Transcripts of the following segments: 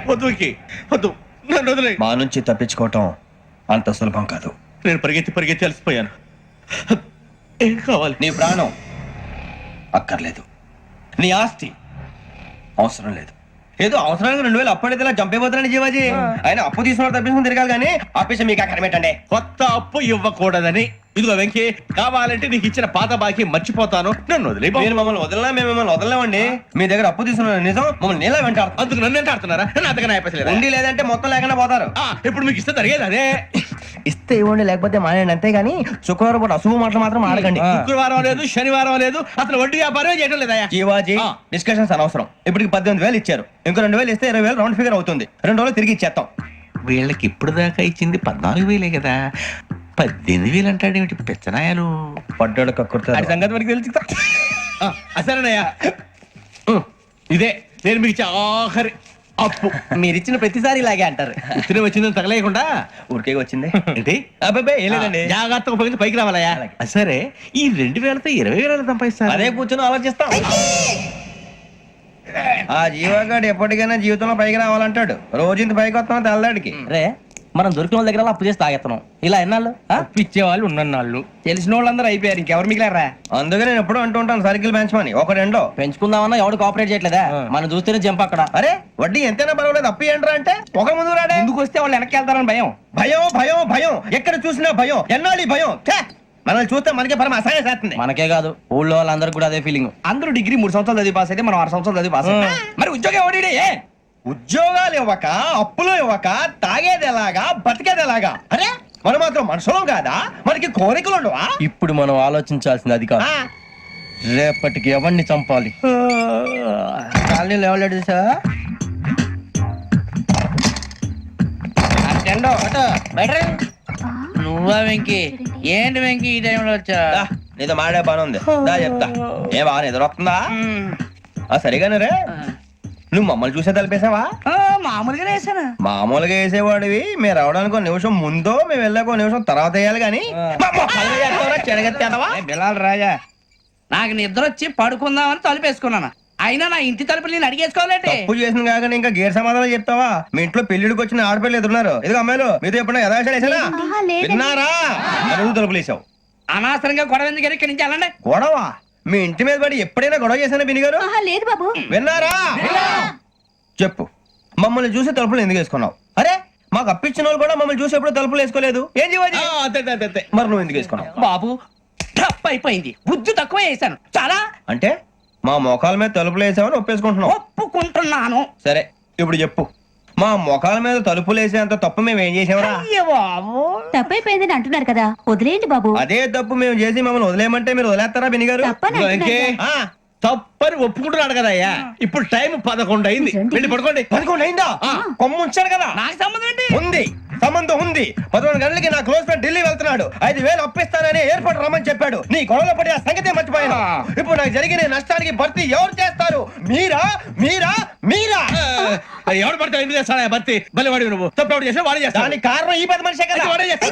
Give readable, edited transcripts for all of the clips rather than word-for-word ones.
వద్దు వెంకీ, వద్దు, నన్ను వదిలే. మా నుంచి తప్పించుకోవటం అంత సులభం కాదు. నేను పరిగెత్తి అలసిపోయాను. ఏం కావాలి? నీ ప్రాణం అక్కర్లేదు, నీ ఆస్తి అవసరం లేదు. ఏదో అవసరానికి 2000 అప్పటిలా చంపేపోతున్నాను జీవాజీ. ఆయన అప్పు తీసుకున్న తప్పించుకుని తిరగాలి కానీ ఆపేసి మీకు అక్కడ పెట్టండి. కొత్త అప్పు ఇవ్వకూడదని. ఇదిగో వెంకీ, కావాలంటే నీకు ఇచ్చిన పాత బాకీ మర్చిపోతాను, నన్ను వదిలే. మీరు మమ్మల్ని వదలనా? మేము మిమ్మల్ని వదలలేమండి. మీ దగ్గర అప్పు తీసుకున్న నిజం మమ్మల్ని నీలా వెంటాడు. అందుకు నన్ను ఎంత ఆడుతున్నారా? నన్ను అంతగా అయిపోలేదు. ఉండి లేదంటే మొత్తం లేకుండా పోతారు. ఇప్పుడు మీకు ఇస్తే జరిగేది అదే. ఇస్తే ఇవ్వండి, లేకపోతే మానేయండి, అంతేగాని శుక్రవారం పూట అశుభ మాటలు మాత్రం ఆడకండి. శుక్రవారం లేదు, శనివారం లేదు, అసలు వడ్డీ వ్యాపారం చేయడం లేదా? జీవాజీ, డిస్కషన్స్ అనవసరం. ఇప్పటికి 18,000 ఇచ్చారు, ఇంకో 2,000 ఇస్తే 20,000 రౌండ్ ఫిగర్ అవుతుంది. 2 రోజులు తిరిగి ఇచ్చేస్తాం. వీళ్ళకి ఇప్పుడు దాకా ఇచ్చింది 14,000 కదా, 18,000 అంటాడు ఏమిటి పెచ్చనాయాలు? పడ్డాడు కక్కుర్తాడు. సంగతి మనకి తెలుసు. అసలేనయ్యా, ఇదే నేను మీకు ఇచ్చే ఆఖరి అప్పు. మీరు ఇచ్చిన ప్రతిసారి ఇలాగే అంటారు. ఇతనే వచ్చిందని తగలేయకుండా ఊరికే వచ్చింది ఏంటి? అబ్బాయి ఏం లేదండి. జాగ్రత్తగా ఉపయోగించి పైకి రావాలయ్యా. సరే, ఈ 2,000తో 20,000 సంపాదిస్తారు. అదే కూర్చొని ఆలోచిస్తాం. ఆ జీవగాడు ఎప్పటికైనా జీవితంలో పైకి రావాలంటాడు. రోజు ఇంత పైకి వస్తాం తెల్లడికి. రే, మనం దొరికిన వాళ్ళ దగ్గర అప్పు చేసి తాగెత్తనం. ఇలా ఎన్నాళ్ళు ఇచ్చే వాళ్ళు ఉన్నన్నాళ్ళు. తెలిసిన వాళ్ళందరూ అయిపోయారు, ఇంకెవరు మిగిలారా? అందుకే నేను ఎప్పుడు అంటూ ఉంటాను సర్కిల్ పెంచమని. ఒక రెండో పెంచుకుందామన్నా ఎవడు కోఆపరేట్ చేయట్లేదా? మనం చూస్తేనే జంప్ అక్కడ. అరే వడ్డీ ఎంతైనా పర్వాలేదు, అప్పు ఏంట్రా అంటే ఒక ముందు రాడే. ముందుకు వస్తే వాళ్ళు వెనక్కి వెళ్తారని భయం. భయం భయం భయం, ఎక్కడ చూసినా భయం. ఎన్నాళ్ళు భయం? మనల్ని చూస్తే మనకే పరమ అసహాయం చేస్తుంది. మనకే కాదు, ఊళ్ళో వాళ్ళందరికీ కూడా అదే ఫీలింగ్. అందరూ డిగ్రీ 3 సంవత్సరాలు చదివి పాస్ అయితే మనం 6 సంవత్సరాలు చదివి పాస్ అయితే మరి ఉద్యోగం ఎవడి? ఉద్యోగాలు ఇవ్వక, అప్పులు ఇవ్వక, తాగేది ఎలాగా, బతికేది ఎలాగా? అరే మనం మాత్రం మనుషులం కాదా? మనకి కోరికలు ఉండవా? ఇప్పుడు మనం ఆలోచించాల్సింది అది కాదు, రేపటికి ఎవరిని చంపాలి. కాలనీలో ఎవరు సార్? నువ్వా వెంకీ? ఏంటి వెంకీ ఈ టైంలో వచ్చా? నీతో మాడే పని ఉంది, దా చెప్తా. ఏ బాగా నిద్రొస్తుందా? సరిగానే రే, నువ్వు మమ్మల్ని చూసే తలిపేసావా? మామూలుగా వేసాను. మామూలుగా వేసేవాడివి. మీరు రావడానికి 1 నిమిషం ముందో, మేము వెళ్ళాక 1 నిమిషం తర్వాత వేయాలి కానీ బిలాల్ రాజా, నాకు నిద్ర వచ్చి పడుకుందామని తలుపేసుకున్నాను. అయినా నా ఇంటి తలుపులు నేను అడిగేసుకోవాలంటే తప్పు చేసిన కాక ఇంకా గేర్ సమాధానం చెప్తావా? మీ ఇంట్లో పెళ్లిడికి వచ్చిన ఆడపిల్లలు ఎదురున్నారు. ఇదిగో అమ్మాయిలు, మీతో ఎప్పుడైనా యథాశాలు వేసానా? విన్నారా? అడుగు తలుపులు వేసావు. అనవసరంగా గొడవ ఎందుకు ఇక్కడి నుంచి వెళ్ళండి. గొడవ? మీ ఇంటి మీద పడి ఎప్పుడైనా గొడవ చేశానా బిని గారు? లేదు బాబు. విన్నారా? చెప్పు, మమ్మల్ని చూసి తలుపులు ఎందుకు వేసుకున్నావు? అరే మాకు అప్పించిన వాళ్ళు కూడా మమ్మల్ని చూసి ఎప్పుడు తలుపులు వేసుకోలేదు. ఏం చేయాలి? మరి నువ్వు ఎందుకు వేసుకున్నావు? బాబు తప్పు అయిపోయింది, బుద్ధి తక్కువ వేసాను చాలా. అంటే మా మోకాల మీద తలుపులు వేసామని ఒప్పేసుకుంటున్నావు? ఒప్పుకుంటున్నాను. సరే ఇప్పుడు చెప్పు, మా మొఖాల మీద తలుపులు వేసేంత తప్పు మేము ఏం చేసామరా? తప్పైపోయిందని అంటున్నారు కదా, వదిలేయండి బాబు. అదే తప్పు మేము చేసి మమ్మల్ని వదిలేయమంటే మీరు వదిలేస్తారా బిని గారు? తప్పని ఒప్పుకుంటున్నాడు కదా అయ్యా. ఇప్పుడు టైం 11 అయింది, వెళ్ళి పడుకోండి. 11 అయిందా? కొమ్ము ఉంచాడు కదా. నాకు సంబంధం ఏంటి? ఉంది, సంబంధం ఉంది. 11 గంటలకి నా క్లోజ్ ఫ్రెండ్ ఢిల్లీ వెళ్తున్నాడు. 5,000 అప్పిస్తానని ఎయిర్పోర్ట్ రమ్మని చెప్పాడు. నీ గొడవలో పడి ఆ సంగతే మర్చిపోయాను. ఇప్పుడు నాకు జరిగిన నష్టానికి భర్తీ ఎవరు చేస్తారు? మీరా మీరా మీరా? ఎవడు పడితే ఎందుకు చేస్తాడా భర్తీ? మళ్ళీ వాడి నువ్వు తప్పు ఎవడు చేసా వాడే చేస్తా. దానికి కారణం ఈ 10 మనిషే కదా. వాడే చేస్తా.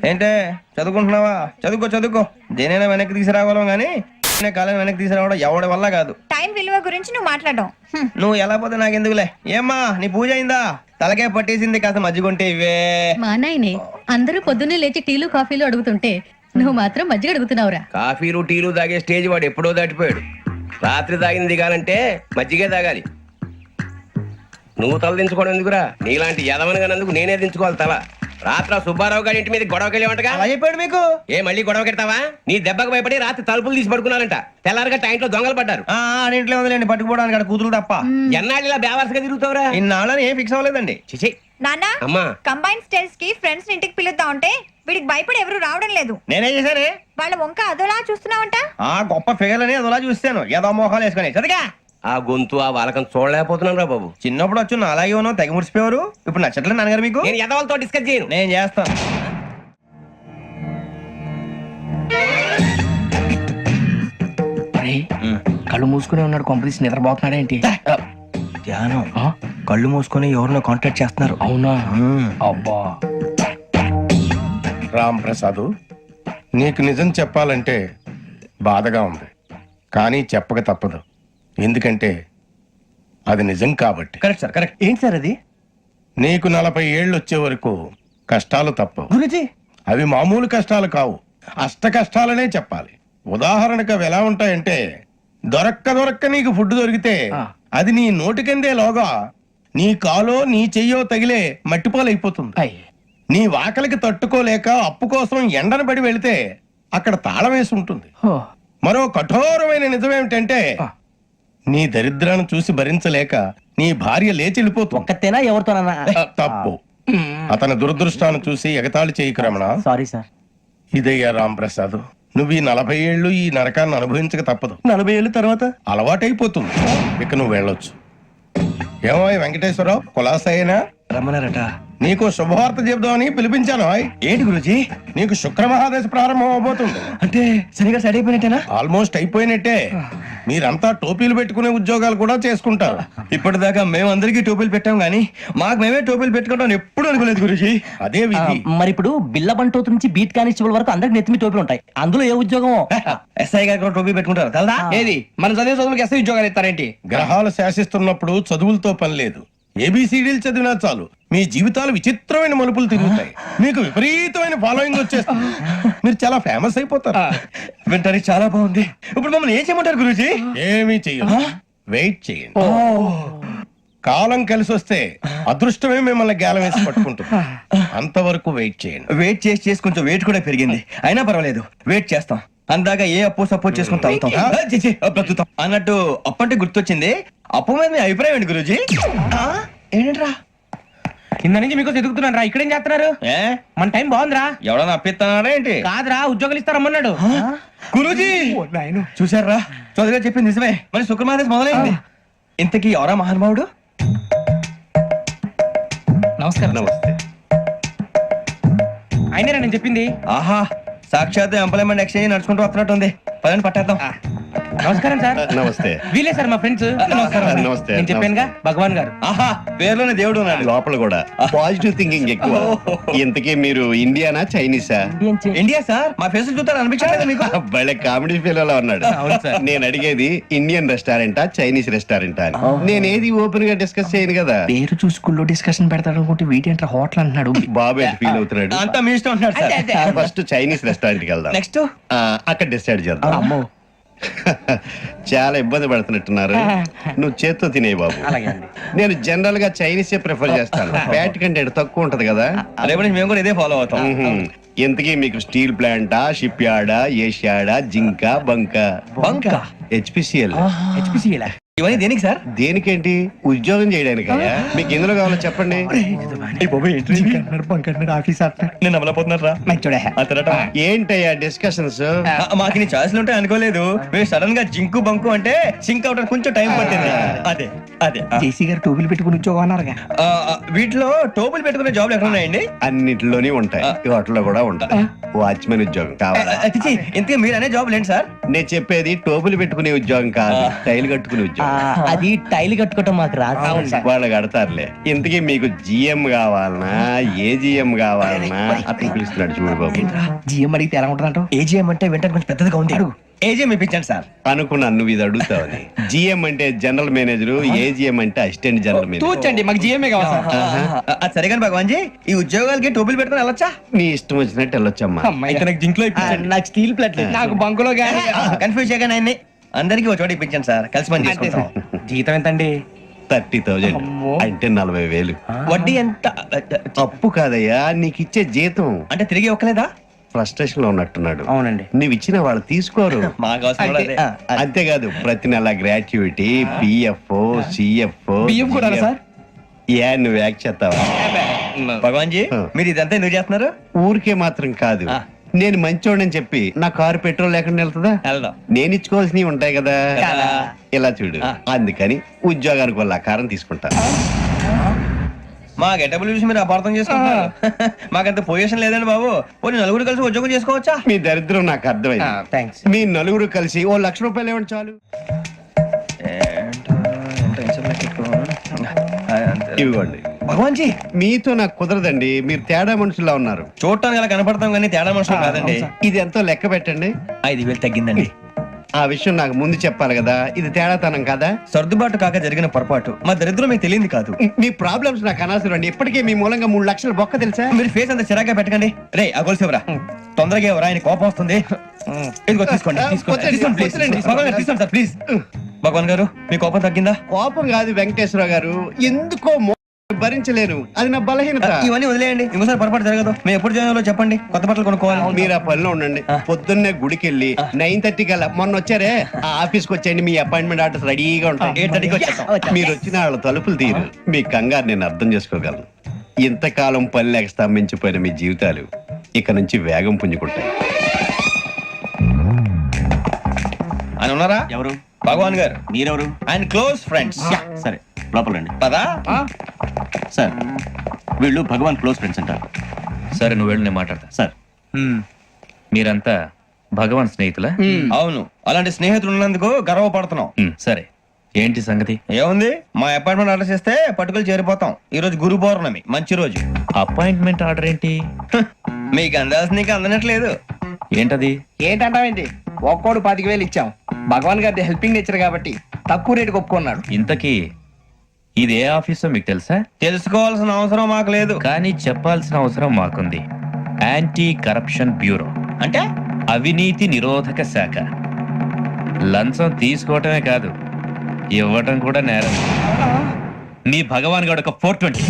ఏంటే చదువుకుంటున్నావా? చదువుకో చదువుకో. దేనైనా వెనక్కి తీసుకురావాలం గానీ కాలం వెనక్కి తీసుకురావడం ఎవడి వల్ల కాదు. టైం విలువ గురించి నువ్వు మాట్లాడడం. నువ్వు ఎలా పోతే నాకెందుకులే. ఏమ్మా నీ పూజ అయిందా? తలకే పట్టేసింది, కాస్త మజ్జిగుంటే ఇవే. మా నాయనే అందరూ పొద్దున్నే లేచి టీలు కాఫీలు అడుగుతుంటే నువ్వు మాత్రం మజ్జిగ అడుగుతున్నావురా. కాఫీలు టీలు తాగే స్టేజ్ వాడు ఎప్పుడో దాటిపోయాడు. రాత్రి తాగింది దిగాలంటే మజ్జిగే తాగాలి. నువ్వు తల దించుకోవడం ఎందుకురా? నీలాంటి యదవనగానందుకు నేనే దించుకోవాలి తల. రాత్రి సుబ్బారావు గారి ఇంటి మీద గొడవకి వెళ్ళేవంటగా. అలా చెప్పాడు మీకు? ఏ మళ్ళీ గొడవ కెడతావా? నీ దెబ్బకు భయపడి రాత్రి తలుపులు తీసి పడుకున్నారంట. తెల్లారగా టైంట్లో దొంగలు పడ్డారు. ఇంట్లో ఉందిలేండి, పట్టుకుపోవడానికి అక్కడ కూతురు తప్ప. ఎన్నాళ్ళు ఇలా బేవర్స్గా తిరుగుతావురా? ఇన్నాళ్ళని ఏం ఫిక్స్ అవ్వలేదండి. చిచి నాన్న, అమ్మా, కంబైన్ స్టైల్స్ కి ఫ్రెండ్స్ ఇంటికి పిలుద్దాం అంటే వీడికి భయపడి ఎవరు రావడం లేదు. నేనేం చేశానే? వాళ్ళ వంక అదోలా చూస్తున్నావంట. గొప్ప ఫిగర్ అని అదోలా చూస్తాను, ఏదో మోహాలు వేసుకుని. చదిగా ఆ గొంతు ఆ వాలకం చూడలేకపోతున్నాను రా బాబు. చిన్నప్పుడు వచ్చి నా అలాగే ఉన్నావు, తెగ ముడిచిపోయారు. ఇప్పుడు నచ్చట్లేదు నాన్నగారు మీకు? నేను యదవలతో డిస్కస్ చేయను. నేను చేస్తాను. కళ్ళు మూసుకునే ఉన్నాడు, కొంపదీసి నిద్రపోతున్నాడేంటి? ధ్యానం. కళ్ళు మూసుకొని ఎవరినో కాంటాక్ట్ చేస్తున్నారు. అవునా? అబ్బా రామ్ ప్రసాద్, నీకు నిజం చెప్పాలంటే బాధగా ఉంది, కానీ చెప్పక తప్పదు. ఎందుకంటే అది నిజం కాబట్టి. Correct sir correct. ఏంటి సార్ అది? నీకు 40 ఏళ్ళు వచ్చే వరకు కష్టాలు తప్పవు. గురుజీ అవి మామూలు కష్టాలు కావు, అష్ట కష్టాలనే చెప్పాలి. ఉదాహరణకు అవి ఎలా ఉంటాయంటే, దొరక్క నీకు ఫుడ్ దొరికితే అది నీ నోటికందే లోగా నీ కాలో నీ చెయ్యో తగిలే మట్టిపాలైపోతుంది. నీ వాకలికి తట్టుకోలేక అప్పు కోసం ఎండను పడి వెళితే అక్కడ తాళం వేసి ఉంటుంది. మరో కఠోరమైన నిజమేమిటంటే, నీ దరిద్రాన్ని చూసి భరించలేక నీ భార్య లేచి వెళ్ళిపోతుంది. ఒక్కతేనా ఎవరితోనన్నా? తప్పు. అతని దురదృష్టాన్ని చూసి ఎగతాళి చేయకు రమణ. Sorry sir. ఇదయ్యా రాంప్రసాద్, నువ్వు ఈ 40 ఏళ్ళు ఈ నరకాన్ని అనుభవించక తప్పదు. 40 ఏళ్ళ తర్వాత అలవాటైపోతుంది. ఇక నువ్వు వెళ్ళొచ్చు. ఏమో వెంకటేశ్వరరావు, కులాసైనా రమ్మన్నారట. నీకు శుభవార్త చెబుదామని పిలిపించాను. ఏంటి గురుజీ? నీకు శుక్రమహాదశ ప్రారంభం అవబోతుంది. అంటే సరిగా సెట్ అయిపోయినట్టేనా? ఆల్మోస్ట్ అయిపోయినట్టే. మీరంతా టోపీలు పెట్టుకునే ఉద్యోగాలు కూడా చేసుకుంటారు. ఇప్పటిదాకా మేమందరికీ టోపీలు పెట్టాం గానీ మాకు మేమే టోపీలు పెట్టుకుంటాం ఎప్పుడు అనుకోలేదు గురుజీ. అదే విధి. మరి ఇప్పుడు బిల్ల బంటోతు నుంచి బీట్ కానిస్టేబుల్ వరకు అందరికి నెత్తిమి టోపీలు ఉంటాయి. అందులో ఏ ఉద్యోగం? ఎస్ఐ గారు కూడా టోపీ పెట్టుకుంటారు తెలదా? ఏది మన చదివే చదువులకు ఎస్ఐ ఉద్యోగాలు ఇస్తారేంటి? గ్రహాలు శాసిస్తున్నప్పుడు చదువులతో పని లేదు. ఏబిసిడీలు చదివినా చాలు మీ జీవితాలు విచిత్రమైన మలుపులు తిరుగుతాయి. మీకు విపరీతమైన ఫాలోయింగ్ వచ్చేస్తుంది. మీరు చాలా ఫేమస్ అయిపోతారు. వింటానికి చాలా బాగుంది. ఇప్పుడు మమ్మల్ని ఏం చేయమంటారు గురూజీ? ఏమీ చెయ్యదు, వెయిట్ చేయండి. కాలం కలిసి వస్తే అదృష్టమే మిమ్మల్ని గేలం వేసి పట్టుకుంటుంది. అంతవరకు వెయిట్ చేయండి. వెయిట్ చేసి కొంచెం వెయిట్ కూడా పెరిగింది. అయినా పర్వాలేదు, వెయిట్ చేస్తాం. అందాక ఏ అప్పు సపోర్ట్ చేసుకుని తాగుతాం. బ్రతుకుతాం అన్నట్టు అప్పు అంటే గుర్తొచ్చింది. అప్పు మీద మీ అభిప్రాయం ఏంటి గురూజీ? ఏంటరా కింద నుంచి మీకు ఎదుగుతున్నాను రా. ఇక్కడేం చేస్తున్నారు? మన టైం బాగుందిరా. ఎవడన్నా అప్పిస్తున్నారా ఏంటి? కాదురా, ఉద్యోగాలు ఇస్తారమ్మన్నాడు. గురూజీ చూసారా, చదువుగా చెప్పింది నిజమే. మరి శుక్రమాదేశ్ మొదలైంది. ఇంతకీ ఎవరా మహానుభావుడు? నమస్కారం. నమస్తే. అయినరా నేను చెప్పింది? ఆహా, సాక్షాత్ ఎంప్లాయ్మెంట్ ఎక్స్చేంజ్ నడుచుకుంటూ వస్తున్నట్టు ఉంది. పదండి పట్టేద్దాం. నమస్కారం సార్. నమస్తే. వీలే సార్ మా ఫ్రెండ్స్. నమస్తే. నేను చెప్పానుగా భగవాన్ గారు. ఆహా, పేర్లోనే దేవుడు ఉన్నాడు. లోపల కూడా పాజిటివ్ థింకింగ్ ఎక్కువ. ఇంతకీ మీరు ఇండియానా చైనీసా? India sir. మా ఫేస్ చూస్తారు అనిపించలేదు మీకు? భలే కామెడీ ఫీల్ అలా ఉన్నాడు. నేను అడిగేది ఇండియన్ రెస్టారెంటా చైనీస్ రెస్టారెంటా అని. నేనేది ఓపెన్ గా డిస్కస్ చేయను కదా. పేరు చూసుకుల్లో డిస్కషన్ పెడతాడు అనుకుంటే వీటి అంటే హోటల్ అంటున్నాడు. బాబు ఎట్ ఫీల్ అవుతున్నాడు. అంతా మీ ఇష్టం ఉంటున్నాడు సార్. ఫస్ట్ చైనీస్ రెస్టారెంట్ కి వెళ్దాం. నెక్స్ట్ అక్కడ డిసైడ్ చేద్దాం. చాలా ఇబ్బంది పడుతున్నట్టున్నారు. నువ్వు చేత్తో తినే బాబు. నేను జనరల్ గా చైనీస్ ప్రిఫర్ చేస్తాను. బ్యాట్ కంటే తక్కువ ఉంటది కదా. రేపు నుంచి మేము కూడా ఇదే ఫాలో అవుతాం. ఇంతకీ మీకు స్టీల్ ప్లాంటా, షిప్ యార్డా, ఏషియాడా, జింక, బంకా? బంకా? హెచ్పిసిఎల్. ఇవన్నీ దేనికి సార్? దేనికేంటి? ఉద్యోగం చేయడానికి. మీకు ఎందులో కావాలో చెప్పండి. నేను అమలపోతున్నారా? ఏంటయ్యా డిస్కషన్స్? మాకు నీ ఛాయిస్లు ఉంటాయి అనుకోలేదు. మీరు సడన్ గా జింకు బంకు అంటే సింక్ అవడానికి కొంచెం టైం పట్టింది. అదే అదే జేసీ గారు టోపీలు పెట్టుకుని ఉద్యోగం అన్నారుగా. వీటిలో టోపులు పెట్టుకునే జాబ్లు ఎక్కడ ఉన్నాయండి? అన్నిటిలోనే ఉంటాయి. వాటిలో కూడా ఉంటాయి. వాచ్మెన్ ఉద్యోగం కావాలా? ఇంతకీ మీరు అనే జాబ్ ఏంటి సార్? నేను చెప్పేది టోపులు పెట్టుకునే ఉద్యోగం కాదు, టైల్ కట్టుకునే ఉద్యోగం. అది టైల్ కట్టుకోవటం మాకు రాదు. వాళ్ళు కడతారులే. ఇంతకీ మీకు జిఎం కావాలనా, ఏ జిఎం కావాలనా? అతను పిలుస్తున్నాడు చూడు బాబు. జిఎం అడిగితే ఎలా ఉంటుందంట? ఏజీఎం అంటే వెంటనే కొంచెం పెద్దదిగా ఉంది. ఏజీఎం ఇప్పించండి సార్. అనుకున్నాను నువ్వు ఇది అడుగుతావని. జిఎం అంటే జనరల్ మేనేజర్, ఏజిఎం అంటే అసిస్టెంట్ జనరల్ మేనేజర్. తూచండి, మాకు జిఎంఏ కావాలి సార్. అది సరే కానీ భగవాన్ జీ, ఈ ఉద్యోగాలకి టోపులు పెట్టుకుని వెళ్ళొచ్చా? నీ ఇష్టం వచ్చినట్టు వెళ్ళొచ్చమ్మా. అయితే నాకు జింక్ లో నాకు స్టీల్ ప్లేట్. నాకు బంకులో గానీ కన్ఫ్యూజ్ చేయగానే ఆయన్ని అందరికి ఒక చోట ఇప్పించండి సార్. కలిసి పని చేసుకుంటాం. జీతం ఎంతండి? 30,000 అంటే 40,000. వడ్డీ ఎంత? అప్పు కాదయ్యా, నీకు ఇచ్చే జీతం. అంటే తిరిగి ఒక్కలేదా? ఫ్రస్ట్రేషన్ లో ఉన్నట్టున్నాడు. అవునండి. నువ్వు ఇచ్చిన వాళ్ళు తీసుకోరు. మాకు అవసరం కూడా అదే. అంతేకాదు ప్రతి నెల గ్రాట్యుటీ, పిఎఫ్, సిఎఫ్. బియ్యం కూడా సార్? ఏ నువ్వు యాక్ట్ చేస్తావా? భగవాన్ జీ, మీరు ఇదంతా ఎందుకు చేస్తున్నారు? ఊరికే మాత్రం కాదు. నేను మంచోడని చెప్పి నా కారు పెట్రోల్ లేకుండా వెళ్తుందా? వెళ్దాం. నేను ఇచ్చుకోవాల్సినవి ఉంటాయి కదా. ఇలా చూడు, అందుకని ఉద్యోగానికి వాళ్ళ ఆకారం తీసుకుంటా. మా గెటబుల్ చూసి మీరు అపార్థం చేసుకుంటున్నారు. మాకంత పొజిషన్ లేదండి బాబు. పోనీ నలుగురు కలిసి ఉద్యోగం చేసుకోవచ్చా? మీ దరిద్రం నాకు అర్థమైంది. థ్యాంక్స్. మీ నలుగురు కలిసి ఓ 1,00,000 రూపాయలు ఇవ్వండి చాలు. ఇవ్వండి. భగవాన్ జీ, మీతో నాకు కుదరదండి. మీరు తేడా మనుషుల్లా ఉన్నారు. చూడటానికి అలా కనపడతాం కానీ తేడా మనుషులు కాదండి. ఇది ఎంతో లెక్క పెట్టండి. 5,000 తగ్గిందండి. ఆ విషయం నాకు ముందు చెప్పాలి కదా, ఇది తేడాతనం కదా. సర్దుబాటు కాక జరిగిన పొరపాటు, మా దరిద్రం మీకు తెలియంది కాదు. మీ ప్రాబ్లమ్స్ నాకు అనవసరం అండి. ఇప్పటికే మీ మూలంగా 3 లక్షల బొక్క తెలుసా. మీరు ఫేస్ అంత చిరాగ్గా పెట్టకండి. రే ఆ గొలుసు ఎవరా? తొందరగా ఎవరా, ఆయన కోపం వస్తుంది. ఇదిగో తీసుకోండి, తీసుకోండి, తీసుకోండి, please. భగవాన్ గారు తీసుకోండి సార్, ప్లీజ్. భగవాన్ గారు మీ కోపం తగ్గిందా? కోపం కాదు వెంకటేశ్వర గారు, ఎందుకో భరించలేను, అది నా బలహీనత. ఇవన్నీ వదిలేయండి, ఇంకోసారి పొరపాటు జరగదు. మేము ఎప్పుడు జాయిన్ చెప్పండి, కొత్త బట్టలు కొనుక్కోవాలి. మీరు ఆ పనిలో ఉండండి. పొద్దున్నే గుడికి వెళ్ళి 9:30 కల్లా, మొన్న వచ్చారే ఆ ఆఫీస్కి వచ్చేయండి, మీ అపాయింట్మెంట్ ఆర్డర్స్ రెడీగా ఉంటాయి. 8:30కి వచ్చేస్తాం. మీరు వచ్చిన వాళ్ళ తలుపులు తీరు. మీ కంగారు నేను అర్థం చేసుకోగలను. ఇంతకాలం పని లేక స్తంభించిపోయిన మీ జీవితాలు ఇక నుంచి వేగం పుంజుకుంటాయి. ఆయన ఉన్నారా? ఎవరు? భగవాన్ గారు. మీరెవరు? ఆయన క్లోజ్ ఫ్రెండ్స్. సరే లోపలండి. పదా? సార్ వీళ్ళు భగవాన్ క్లోజ్ ఫ్రెండ్స్ అంటారు. సరే నువ్వు వెళ్ళు, నేను మాట్లాడతా. సార్ మీరంతా భగవాన్ స్నేహితులా? అవును, అలాంటి స్నేహితులు ఉన్నందుకు గర్వపడుతున్నాం. సరే ఏంటి సంగతి? ఏముంది, మా అపాయింట్మెంట్ ఆర్డర్ చేస్తే పట్టుకులు చేరిపోతాం. ఈ రోజు గురు పౌర్ణమి, మంచి రోజు. అపాయింట్మెంట్ ఆర్డర్ ఏంటి? మీకు అందాల్సిన నీకు అందనట్లేదు. ఏంటది? ఏంటంటావేంటి? ఒక్కోడు 25,000 ఇచ్చాం. భగవాన్ గారి హెల్పింగ్ నేచర్ కాబట్టి తక్కువ రేటుకి ఒప్పుకున్నాడు. ఇంతకీ ఇది ఏ ఆఫీసో మీకు తెలుసా? తెలుసుకోవాల్సిన అవసరం మాకు లేదు. కానీ చెప్పాల్సిన అవసరం మాకుంది. యాంటీ కరప్షన్ బ్యూరో, అంటే అవినీతి నిరోధక శాఖ. లంచం తీసుకోవటమే కాదు, ఇవ్వటం కూడా నేరం. మీ భగవాన్ గారు ఒక 420.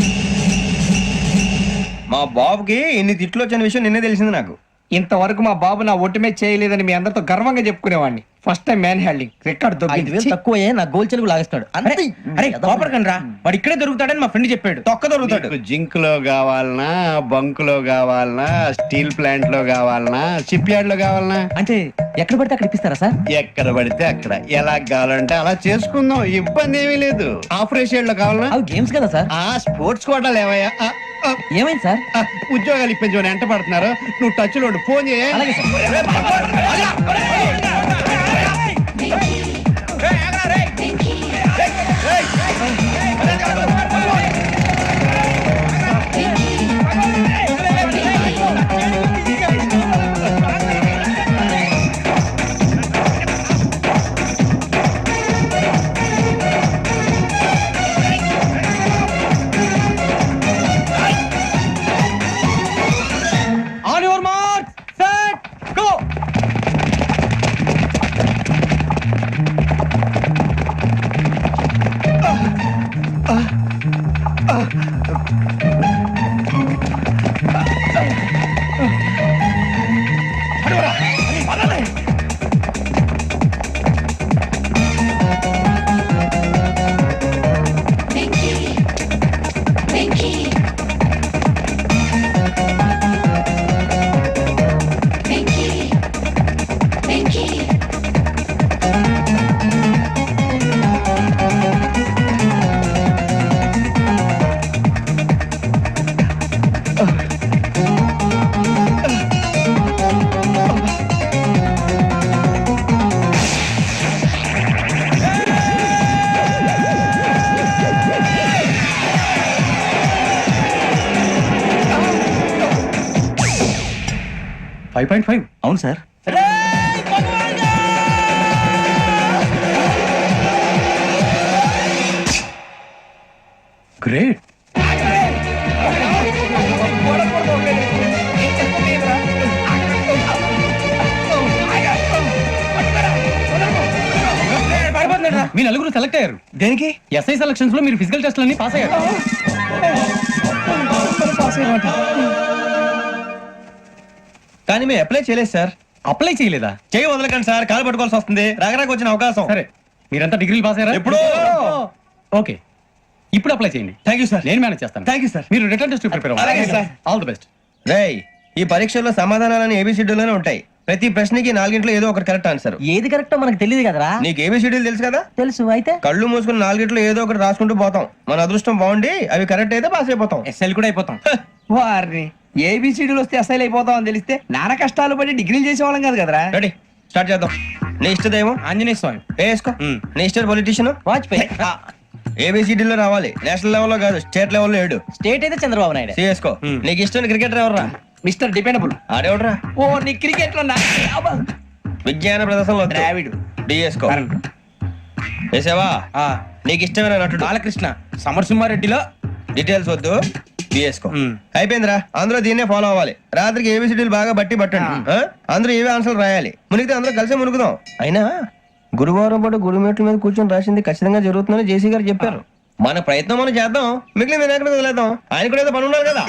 మా బాబుకి ఇన్ని తిట్లు వచ్చిన విషయం నిన్నే తెలిసింది నాకు. ఇంతవరకు మా బాబు నా ఒట్టుమే చేయలేదని మీ అందరితో గర్వంగా చెప్పుకునేవాడిని. First time man handing record తక్కువ నా గోల్ చెలుగు లాగేస్తాడు. అరే కోపడకండి రా, వాడు ఇక్కడే దొరుకుతాడని మా ఫ్రెండ్ చెప్పాడు. తొక్క దొరుకుతాడు. జింక్ లో కావాలనా, బంక్ లో కావాలనా, స్టీల్ ప్లాంట్ లో కావాలనా, షిప్ యార్డ్ లో కావాలనా? అంటే ఎక్కడ పడితే అక్కడ ఇప్పిస్తారా సార్? ఎక్కడ పడితే అక్కడ, ఎలా కావాలంటే అలా చేసుకుందాం, ఇబ్బంది ఏమీ లేదు. ఆపరేషన్ లో కావాలనా? అవి గేమ్స్ కదా సార్. ఆ స్పోర్ట్స్ కోటాలు ఏవయ్యా? ఏమైంది సార్? ఉద్యోగాలు ఇప్పించమని ఎంట పడుతున్నారు. నువ్వు టచ్ లో ఫోన్ చేయ. అలాగే sir. On your mark, set, go. అవును సార్. గ్రేట్. మీ నలుగురు సెలెక్ట్ అయ్యారు. దేనికి? ఎస్ఐ సెలక్షన్స్ లో మీరు ఫిజికల్ టెస్ట్ అన్ని పాస్ అయ్యారు. కానీ మేము అప్లై చేయలేదు సార్. అప్లై చేయలేదా? చేయి వదలకండి సార్, కాలు పట్టుకోవాల్సి వస్తుంది. రాగరాకు వచ్చిన అవకాశం. సరే, మీరంతా డిగ్రీలు పాస్ అయ్యారా? ఎప్పుడో. ఓకే, ఇప్పుడు అప్లై చేయండి. Thank you sir. నేను మేనేజ్ చేస్తాను. Thank you sir. మీరు రిటర్న్ టెస్ట్ ప్రిపేర్ అలాగే అవ్వాలి. సార్. All the best. రేయ్, ఈ పరీక్షల్లో సమాధానాలని ఏబిసిడ్యూల్లోనే ఉంటాయి. ప్రతి ప్రశ్నకి 4 ఏదో ఒకటి కరెక్ట్ ఆన్సర్. ఏది కరెక్టో మనకు తెలియదు కదరా. నీకు ఏబిసిడ్యూల్ తెలుసు కదా? తెలుసు. అయితే కళ్ళు మూసుకుని 4 ఏదో ఒకటి రాసుకుంటూ పోతాం. మన అదృష్టం బాగుండి అవి కరెక్ట్ అయితే పాస్ అయిపోతాం. ఎస్ఎల్ కూడా అయిపోతాం. వారిని ఏబిసిడీలు వస్తే అసైల్ అయిపోతాం అని తెలిస్తే నాన్న కష్టాలు పడి డిగ్రీలు చేసేవాళ్ళం కాదు కదరా. రెడీ, స్టార్ట్ చేద్దాం. నీ ఇష్టదేమో ఆంజనేయ స్వామి. వేసుకో. నీ ఇష్ట పొలిటీషియన్ వాజ్పేయి. ఏబిసిడీలో రావాలి, నేషనల్ లెవెల్లో కాదు, స్టేట్ లెవెల్లో 7. స్టేట్ అయితే చంద్రబాబు నాయుడు. సిఎస్కో. నీకు ఇష్టం క్రికెటర్ ఎవర్రా? Mister dependable. ఆడేవడరా? ఓ నీ క్రికెట్ లో విజ్ఞాన ప్రదర్శనలో ద్రావిడు డిఎస్కో వేసావా నీకు ఇష్టమైన నటుడు బాలకృష్ణ సమరసింహారెడ్డిలో డీటెయిల్స్ వద్దు డిఎస్కో అయిపోయిందిరా అందరూ దీన్నే ఫాలో అవ్వాలి రాత్రికి ఏబిసిడీలు బాగా బట్టి పట్టండి ఆ? అందరూ ఏవే ఆన్సర్లు రాయాలి మునిగితే అందరూ కలిసి మునుగుదాం అయినా గురువారం పాటు గురుమేట్ల మీద కూర్చొని రాసింది ఖచ్చితంగా జరుగుతుందని జేసీ గారు చెప్పారు మన ప్రయత్నం మనం చేద్దాం మిగిలిన వినాయకుడు వదిలేద్దాం ఆయన కూడా ఏదో పని ఉన్నారు కదా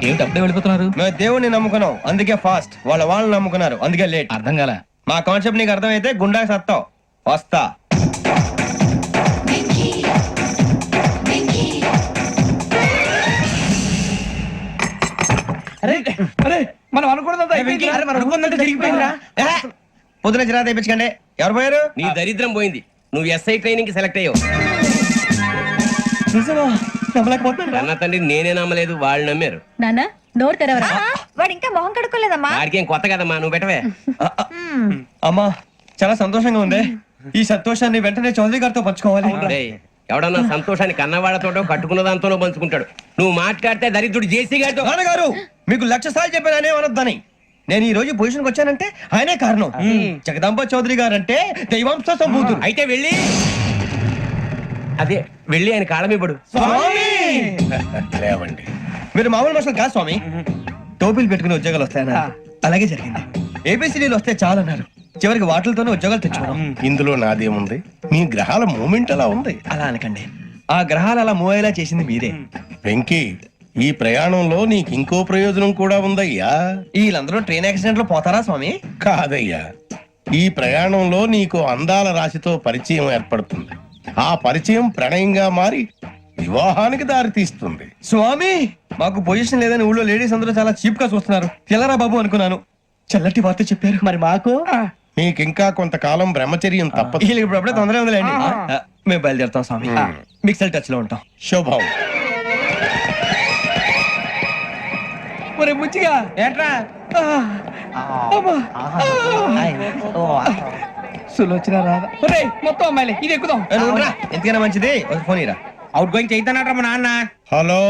ఏమిటి అప్పుడే వెళ్ళిపోతున్నారు? మేము దేవుడిని నమ్ముకున్నాం అందుకే ఫాస్ట్ వాళ్ళని నమ్ముకున్నారు అందుకే లేట్ అర్థం కాల. మా కాన్సెప్ట్ నీకు అర్థమైతే గుండా సత్తావు వస్తా మనం అనుకున్నదంతా జరిగిపోయిందిరా. పొద్దున చిరా తెప్పించకండి ఎవరు పోయారు నీ దరిద్రం పోయింది. నువ్వు ఎస్ఐ ట్రైనింగ్ కి సెలెక్ట్ అయ్యావు. అన్న తండ్రి నేనే నమ్మలేదు, వాళ్ళు నమ్మారు. నాన్న నోరు తెరవరా. వాడు ఇంకా మొహం కడుక్కోలేదమ్మా. వాడికి ఏం కొత్త కదమ్మా, నువ్వు పెట్టవే. అమ్మా చాలా సంతోషంగా ఉంది ఈ సంతోషాన్ని వెంటనే చౌదరి గారితో పంచుకోవాలి డేయ్, ఎవడన్నా సంతోషాన్ని కన్నవాళ్లతోటో కట్టుకున్న దాంతోనో పంచుకుంటాడు. నువ్వు మాట్లాడితే దరిద్రుడు జేసీ గారితో. నాన్నగారు మీకు 1,00,000 సార్లు చెప్పాను అనొద్దని నేను ఈ రోజు పొజిషన్కి వచ్చానంటే ఆయనే కారణం జగదాంబ చౌదరి గారు అంటే దైవాంశ సంభూతుడు అయితే వెళ్ళి అదే వెళ్ళి ఆయన కాళ్ళమివ్వడు. లేవండి. మీరు మామూలు మనుషులు కాదు స్వామి టోపీలు పెట్టుకుని ఉద్యోగాలు వస్తాయన్నారు అలాగే జరిగింది ఏబిసిడీలు వస్తే చాలన్నారు చివరికి వాటిలతోనే ఉద్యోగాలు తెచ్చుకున్నాం ఇందులో నాదేముంది? మీ గ్రహాల మూమెంట్ అలా ఉంది. అలా అనకండి ఆ గ్రహాలు అలా మూవ్ అయ్యేలా చేసింది మీరే వెంకీ, ఈ ప్రయాణంలో నీకు ఇంకో ప్రయోజనం కూడా ఉందయ్యా. వీళ్ళందరూ ట్రైన్ యాక్సిడెంట్ లో పోతారా స్వామి కాదయ్యా, ఈ ప్రయాణంలో నీకు అందాల రాశితో పరిచయం ఏర్పడుతుంది. ఆ పరిచయం ప్రణయంగా మారి వివాహానికి దారితీస్తుంది. స్వామి మాకు పొజిషన్ లేదని ఊళ్ళో లేడీస్ అందరూ చాలా చీప్ గా చూస్తున్నారు తెల్లరా బాబు అనుకున్నాను చల్లటి వార్త చెప్పారు మరి మాకు మీకింకా కొంతకాలం బ్రహ్మచర్యం తప్పదు. వీళ్ళకి ఇప్పుడు అప్పుడే తొందరగా ఉందిలేండి మేము బయలుదేరుతాం స్వామి మిక్సెల్ టచ్ లో ఉంటాం శుభం. ఒరే ముచ్చిగా ఏంట్రా సులోచన రాదా? ఒరే మొత్తం అమ్మాయిలే ఇది ఎక్కుదాం. ఎందుకైనా మంచిది ఒక ఫోన్ ఇరా అవుట్ గోయింగ్ చేద్దానట్రా మా నాన్న. హలో,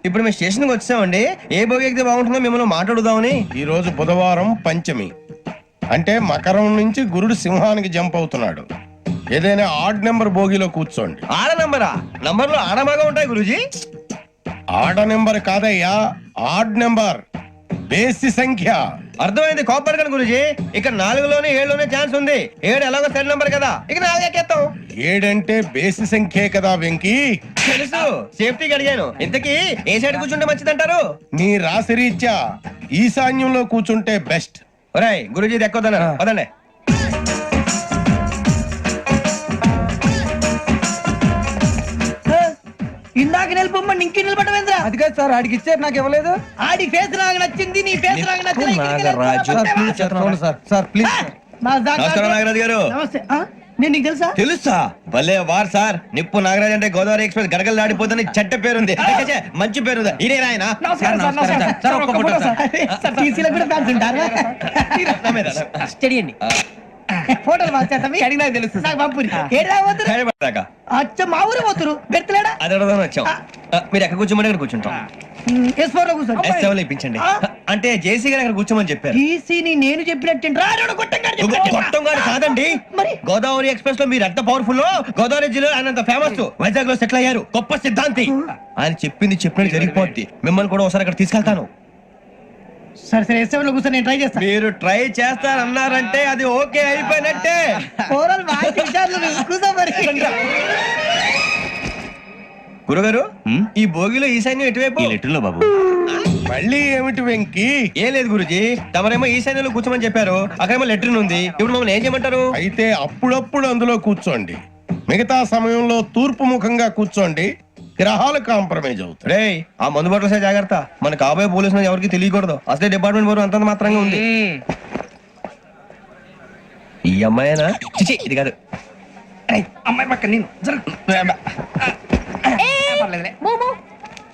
ఇప్పుడు మేము స్టేషన్ కి వచ్చామండి ఏ బోగి ఎక్కితే బాగుంటుందో మిమ్మల్ని మాట్లాడుదామని ఈ రోజు బుధవారం పంచమి అంటే మకరం నుంచి గురుడు సింహానికి జంప్ అవుతున్నాడు. ఏదైనా ఆడ్ నెంబర్ బోగిలో కూర్చోండి. ఆడ నంబరా నంబర్లు ఆడబాగా ఉంటాయి గురూజీ ఆడ నెంబర్ కాదయ్యా, ఆడ్ నెంబర్, బేసి సంఖ్య. అర్థమైంది కాపర్ కానీ గురూజీ ఇక్కడ 4లోనే 7లోనే ఛాన్స్ ఉంది 7 ఎలాగో సెల్ నంబర్ కదా ఇక 4 ఎక్కేస్తాం. 7 అంటే బేసి సంఖ్యే కదా వెంకీ. తెలుసు సేఫ్టీకి అడిగాను ఇంతకీ ఏ సైడ్ కూర్చుంటే మంచిదంటారు నీ రాశి రీత్యా ఈశాన్యంలో కూర్చుంటే బెస్ట్. ఒరేయ్ గురూజీ దెక్కొద్దన్నారు పదండి ఇందాక నిలబొమ్మని ఇంకే నిలబడమేంద్రా? అది కాదు సార్ ఆడికి ఇచ్చారు నాకు ఇవ్వలేదు. ఆడి ఫేస్ నాకు నచ్చింది నీ ఫేస్ నాకు నచ్చింది. నమస్కారం నాగరాజు గారు నమస్తే. నేను నీకు తెలుసా? తెలుసా భలే వార్ సార్ నిప్పు నాగరాజ్ అంటే గోదావరి ఎక్స్ప్రెస్ గడగలు దాడిపోతుంది చెట్ట పేరుంది మంచి పేరు ఇదే ఆయన నమస్కారం సార్, నమస్కారం. సార్, ఒక్క ఫోటో సార్. సార్, టీసీలో కూడా ఫ్యాన్స్ ఉంటారా? స్టడీ అండి. ఫోటోలు మార్చేస్తాం అడిగినా తెలుసు నాకు పంపురి ఏడా పోతురు అచ్చ మా ఊరు పోతురు పెడతలేడా అది అడగదామని వచ్చాం మీరు ఎక్కడ కూర్చోమని అక్కడ కూర్చుంటాం S4 లో కూర్చోండి. S7 ఇప్పించండి అంటే జేసీ గారు అక్కడ కూర్చోమని చెప్పారు టీసీని నేను చెప్పినట్టు గొట్టం గారు కాదండి మరి? గోదావరి ఎక్స్ప్రెస్ లో మీరు ఎంత పవర్ఫుల్ గోదావరి జిల్లా ఆయన ఫేమస్ వైజాగ్ లో సెటిల్ అయ్యారు గొప్ప సిద్ధాంతి ఆయన చెప్పింది చెప్పినట్టు జరిగిపోద్ది మిమ్మల్ని కూడా ఒకసారి అక్కడ తీసుకెళ్తాను సరే సరే S7 లో కూర్చొని నేను ట్రై చేస్తాను. మీరు ట్రై చేస్తారన్నారంటే అది ఓకే అయిపోయినట్టే ఓవరాల్ బాగా విషయాలు కూర్చో మరి. గురుగారు ఈ భోగిలో ఈశాన్యం ఎటువైపు లెటర్లో బాబు మళ్ళీ ఏమిటి వెంకీ? ఏం లేదు గురుజీ తమరేమో ఈశాన్యంలో కూర్చోమని చెప్పారు అక్కడేమో లెట్రిన్ ఉంది ఇప్పుడు మమ్మల్ని ఏం చేయమంటారు అయితే అప్పుడప్పుడు అందులో కూర్చోండి, మిగతా సమయంలో తూర్పు ముఖంగా కూర్చోండి. గ్రహాలు కాంప్రమైజ్ అవుతాయి. రే ఆ మందు బట్టలసే జాగ్రత్త మన కాబోయే పోలీసులు ఎవరికి తెలియకూడదు అసలే డిపార్ట్మెంట్ బోరు అంతంత మాత్రంగా ఉంది ఈ అమ్మాయినా చిచి ఇది కాదు అమ్మాయి పక్క నేను Momo,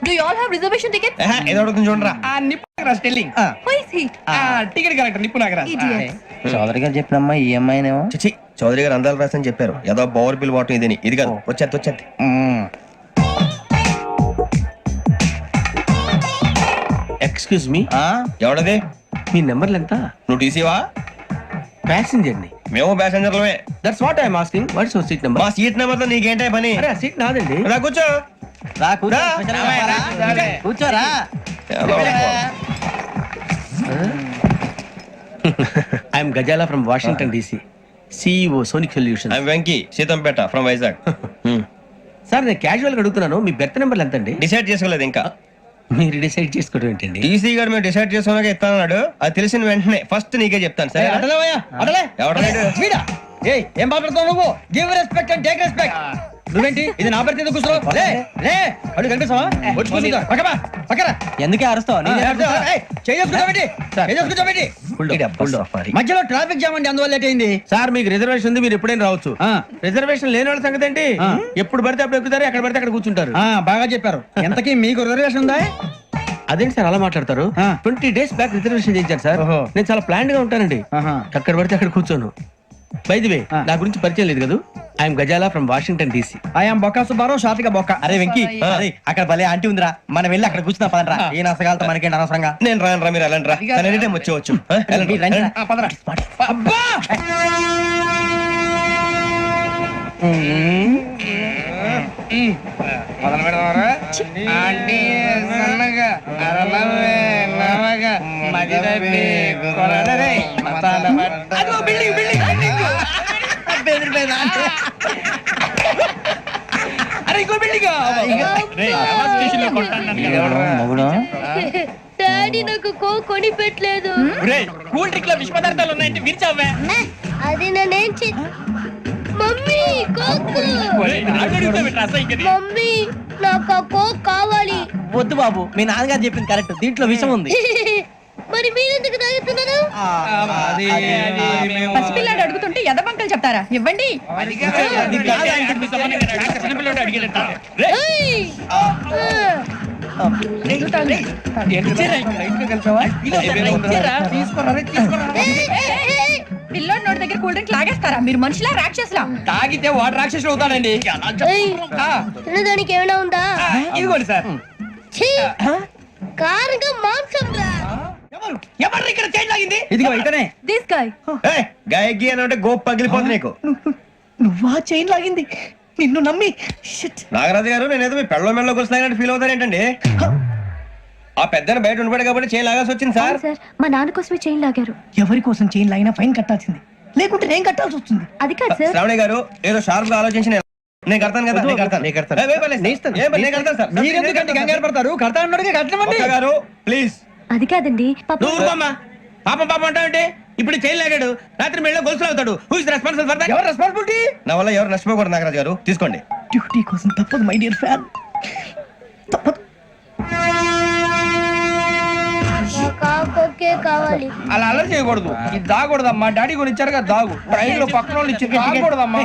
do you all have reservation tickets? ఏదో అడుగుతుంది చూడరా ఆ నిప్పు నాగరాజ్ టెల్లింగ్ టికెట్ కలెక్టర్ నిప్పు నాగరాజ్ చౌదరి గారు చెప్పినమ్మా ఈ అమ్మాయినేమో చిచి చౌదరి గారు అందాలు రాసని చెప్పారు ఏదో బోర్ బిల్ వాటం ఇదని ఇది కాదు వచ్చేది ఎక్స్క్యూజ్ మీ, ఎవడది మీ నెంబర్లు ఎంత? నువ్వు టీసీవా ప్యాసింజర్ ని. మేము ప్యాసెంజర్లమే that's what I'm asking. What's your seat number? మా సీట్ నెంబర్ తో నీకేంటే పని అరే ఆ సీట్ నాదండి. రా కూర్చో రా కూర్చో. రా. కూర్చోరా. I'm Gazala from Washington DC, CEO Sonic solution. I Venky Seethampeta from Vizag sir నేను క్యాజువల్ గా అడుగుతున్నాను, మీ బెర్త్ నెంబర్లు ఎంత అండి? డిసైడ్ చేసుకోలేదు ఇంకా మీరు డిసైడ్ చేసుకోవడం ఏంటండి? టీసీ గారు మేము డిసైడ్ చేసుకున్నాక ఇస్తానన్నాడు. అది తెలిసిన వెంటనే ఫస్ట్ నీకే చెప్తాను సార్. ఏం మాట్లాడుతావు నువ్వు? Give respect and take respect. నువ్వేంటి ఇది నా పరిస్థితి కూర్చో. లే లే అడుగు కనిపిస్తావా? వచ్చి కూర్చుంటా. పక్కరా. ఎందుకే అరుస్తావు? మధ్యలో ట్రాఫిక్ జామ్ అండి, అందువల్ల లేట్ అయింది. సార్ మీకు రిజర్వేషన్ ఉంది, మీరు ఎప్పుడైనా రావచ్చు. రిజర్వేషన్ లేని వాళ్ళ సంగతి ఏంటి? ఎప్పుడు పడితే అప్పుడు ఎక్కుతారు, ఎక్కడ పడితే అక్కడ కూర్చుంటారు. బాగా చెప్పారు. ఎంతకీ మీకు రిజర్వేషన్ ఉందా? అదేంటి సార్ అలా మాట్లాడతారు? 20 days బ్యాక్ రిజర్వేషన్ చేయించారు సార్. నేను చాలా ప్లాన్డ్ గా ఉంటానండి, అక్కడ పడితే అక్కడ కూర్చోను. బై ది వే, నా గురించి పరిచయం లేదు కదా, I'm Gazala from Washington DC. I'm Bokka Subbarao, షాతిక బొక్క. అరే వెంకీ, అక్కడ భలే ఆంటీ ఉందిరా, మనం వెళ్ళి అక్కడ కూర్చున్నా పదరా. ఏ నసగాలతో మనకేంటి అనవసరంగా. నేను రాను రా, మీరు వెళ్ళండి రా. తను ఎనీ టైం వచ్చేవచ్చు. డాడీ నాకు కొని పెట్టలేదు. కూల్ డ్రింక్ లో విష పదార్థాలు ఉన్నాయంటే విరిచావే. అది నేనేం మమ్మీ కోక్. మమ్మీ నాకు ఆ కోక్ కావాలి. వద్దు బాబు, మీ నాన్నగారు చెప్పింది కరెక్ట్, దీంట్లో విషయం ఉంది. మరి మీరెందుకు తాగుతున్నారు? పసిపిల్లాడు అడుగుతుంటే ఎదబంకలు చెప్తారా? ఇవ్వండి. పిల్లోడి నోటి దగ్గర కూల్ డ్రింక్ లాగేస్తారా? మీరు మనుషులా రాక్షసులా? తాగితే వాడు రాక్షసుడు అవుతాడండి. తినడానికి ఏమైనా ఉందా? ఇదిగోండి సార్. కారుగా మాంసం రా. ఎవరు ఇక్కడ చైన్ లాగింది? ఇదిగో ఇతనే. This guy. గాయకి అని అంటే గోప్ పగిలిపోతుంది నీకు. నువ్వా చైన్ లాగింది? నిన్ను నమ్మి. నాగరాజు గారు నేనేదో మీ పెళ్ళ మెళ్ళ గురిసినట్టు ఫీల్ అవుతారు ఏంటండి? ఆ పెద్దని బయట ఉండిపోయాడు కాబట్టి చైన్ లాగాల్సి వచ్చింది సార్. మా నాన్న కోసమే చైన్ లాగారు. ఎవరి కోసం చైన్ లాగినా ఫైన్ కట్టాల్సింది, లేకుంటే నేను కట్టాల్సి వస్తుంది. అది కాదు సార్. శ్రావణి గారు ఏదో షార్ప్ గా ఆలోచించి నేను కడతాను కదా. మీరెందుకంటే కంగారు పడతారు? కడతా అన్నాడుగా కట్టమండి. గారు ప్లీజ్. అది కాదండి పాపం పాపం అంటావంటే ఇప్పుడు చైన్ లాగాడు, రాత్రి మెళ్ళ గొలుసులు అవుతాడు. Who is responsible for that? ఎవరు రెస్పాన్సిబిలిటీ? నా వల్ల ఎవరు నష్టపోకూడదు నాగరాజు గారు, తీసుకోండి. డ్యూటీ కోసం తప్పదు మై డియర్ ఫ్యాన్, తప్పదు. కావాలి. అలా అలర్ చేయకూడదు, ఇది దాగకూడదమ్మా. డాడీ కొని ఇచ్చారు కదా దాగు, ట్రైన్ లో పక్కన వాళ్ళు ఇచ్చి దాగకూడదమ్మా.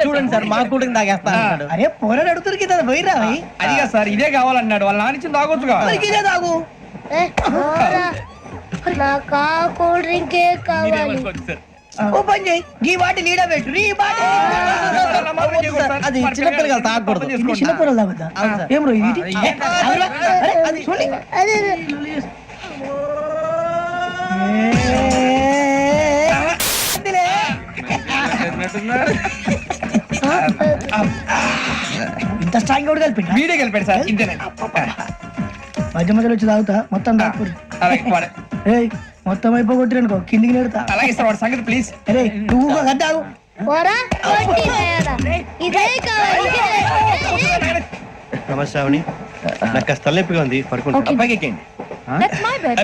చూడండి సార్, మా కూడా తాగేస్తా. అరే పోరాడు అడుగుతారు కదా పోయిరా. అదిగా సార్, ఇదే కావాలన్నాడు. వాళ్ళ నానిచ్చింది తాగొచ్చుగా. ఇదే తాగు. నాకు కూల్ డ్రింకే కావాలి. ఓ పని చేయి, ఈ బాటి లీడ పెట్టు. ఈ బాటి అది చిన్నపిల్లలు తాగకూడదు. చిన్నపిల్లలు తాగుతా. ఏం రో ఇది? అది చూడండి. ఇంత స్ట్రాంగ్ కూడా కలిపి వీడే కలిపాడు సార్. ఇంతేనండి. మధ్య మధ్యలో వచ్చి తాగుతా, మొత్తం తాగుతుంది. మొత్తం అయిపోగొట్టిరనుకో కిందికి నేడుతా. అలాగే సార్, వాడి సంగతి ప్లీజ్. అరే నువ్వు తాగు. ఇదే కావాలి. నమస్తే శ్రావణి, నాకు కాస్త తలెప్పిగా ఉంది, పడుకుంటా. బ్యాగ్ ఎక్కండి.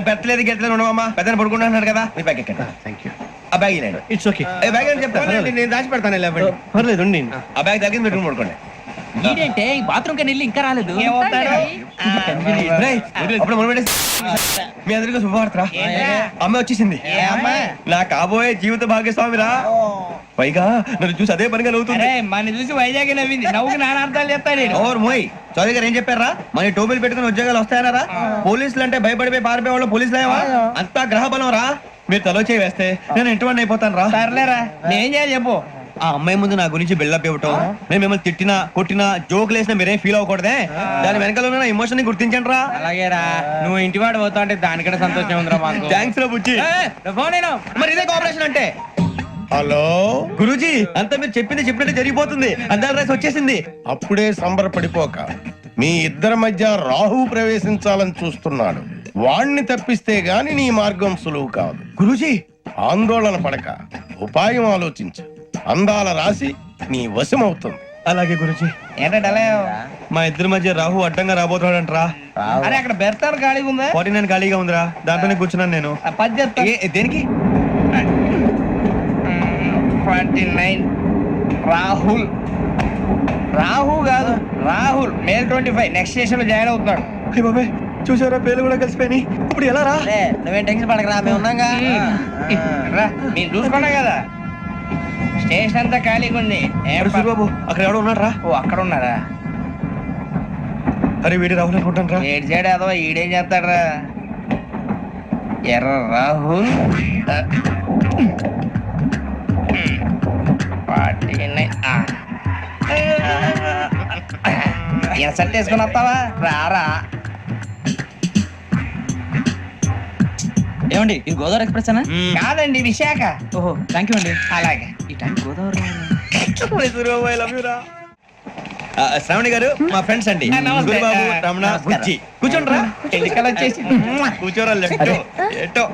పెట్టలేదు గెట్టలేదు ఉండవమ్మా, పెద్దని పడుకుంటున్నాడు కదా, మీ బ్యాగ్ ఎక్కండి. Thank you. ఆ బ్యాగ్ ఇలాండి. It's okay. బ్యాగ్ అని చెప్తాను, నేను దాచి పెడతాను. పర్లేదు, ఆ బ్యాగ్ తగ్గింది పెట్టుకుని పడుకోండి. ఏంటంటే బాత్రూమ్ కని వెళ్ళి ఇంకా రాలేదు రేయ్, అప్పుడు మొదలు పెట్టేసి. మీ అందరికీ శుభవార్తరా, అమ్మ వచ్చేసింది. నా కాబోయే జీవిత భాగ్యస్వామిరా. పైగా నన్ను చూసి అదే పనిగా నవ్వుతుంది. మన చూసి వైజాగ్ నవ్వింది, నవ్వుకి నాన్న అర్థాలు చెప్తాడు. ఓర్ మోయ్, చౌదరి గారు ఏం చెప్పారా? మన టోబీలు పెట్టుకుని ఉద్యోగాలు వస్తాయనరా? పోలీసులు అంటే భయపడిపోయి పారిపోయే వాళ్ళు పోలీసులేవా? అంతా గ్రహ బలం రా. మీరు తలో చేయి వేస్తే నేను ఇంటివాడిని అయిపోతాను రా. సర్లేరా, నేనేం చేయాలి చెప్పు. ఆ అమ్మాయి ముందు నా గురించి బిల్డప్ ఇవ్వటం, నేను మిమ్మల్ని తిట్టినా కొట్టినా జోకులు వేసినా మీరేం ఫీల్ అవ్వకూడదే. దాని వెనకాల ఉన్న ఎమోషన్ ని గుర్తించండి రా. అలాగేరా, నువ్వు ఇంటివాడు పోతా అంటే దానికంటే సంతోషం ఉందిరా మాకు. థ్యాంక్స్ రా బుచ్చి. ఫోన్ మరి ఇదే కోఆపరేషన్ అంటే. హలో గురూజీ, అంతా మీరు చెప్పింది చెప్పినట్టు జరిగిపోతుంది. అందాల రైస్ వచ్చేసింది. అప్పుడే సంబరపడిపోక, మీ ఇద్దరి మధ్య రాహు ప్రవేశించాలని చూస్తున్నాడు. వాణ్ణి తప్పిస్తే గాని నీ మార్గం సులువు కాదు. గురూజీ, ఆందోళన పడక, ఉపాయం ఆలోచించు. అందాల రాశి నీ వశమవుతుంది. అలాగే గురూజీ. ఏంటంటే మా ఇద్దరి మధ్య రాహు అడ్డంగా రాబోతున్నాడంట్రా. అరే అక్కడ బెర్తాను ఖాళీగా ఉందా? 49 ఖాళీగా ఉందిరా, దాంట్లోనే కూర్చున్నాను నేను. పది చెప్తా. దేనికి? 29 రాహుల్. రాహు కాదు, రాహుల్. మే 25 నెక్స్ట్ స్టేషన్ లో జాయిన్ అవుతున్నాడు. అయ్య బాబాయ్, చూసారా పేర్లు కూడా కలిసిపోయినాయి. ఇప్పుడు ఎలా రా? నువ్వేం టెన్షన్ పడకరా, మేము ఉన్నాగా. రా, మీరు చూసుకున్నా కదా స్టేషన్ అంతా ఖాళీగా ఉంది. బాబు అక్కడ ఎవడో ఉన్నాడు రా. ఓ అక్కడ ఉన్నారా? అరే వీడి రాహుల్ అనుకుంటాను రా. ఏడు చేయడం అదో ఈడేం చేస్తాడరా? ఎర్ర రాహుల్ 49. ఇన్సర్ట్ వేసుకుని వస్తావా? రారా. ఏమండి, ఇది గోదావరి ఎక్స్ప్రెస్ అనా? కాదండి, విశాఖ. ఓహో, థ్యాంక్ యూ అండి. అలాగే. ఈ టైం గోదావరి శ్రావణి గారు మా ఫ్రెండ్స్ అండి. నమస్తే. గురుబాబు, రమణ, బుజ్జి. కూర్చోండి రా. ఎన్నికలు వచ్చేసి కూర్చోరా. లెఫ్ట్ ఎటో.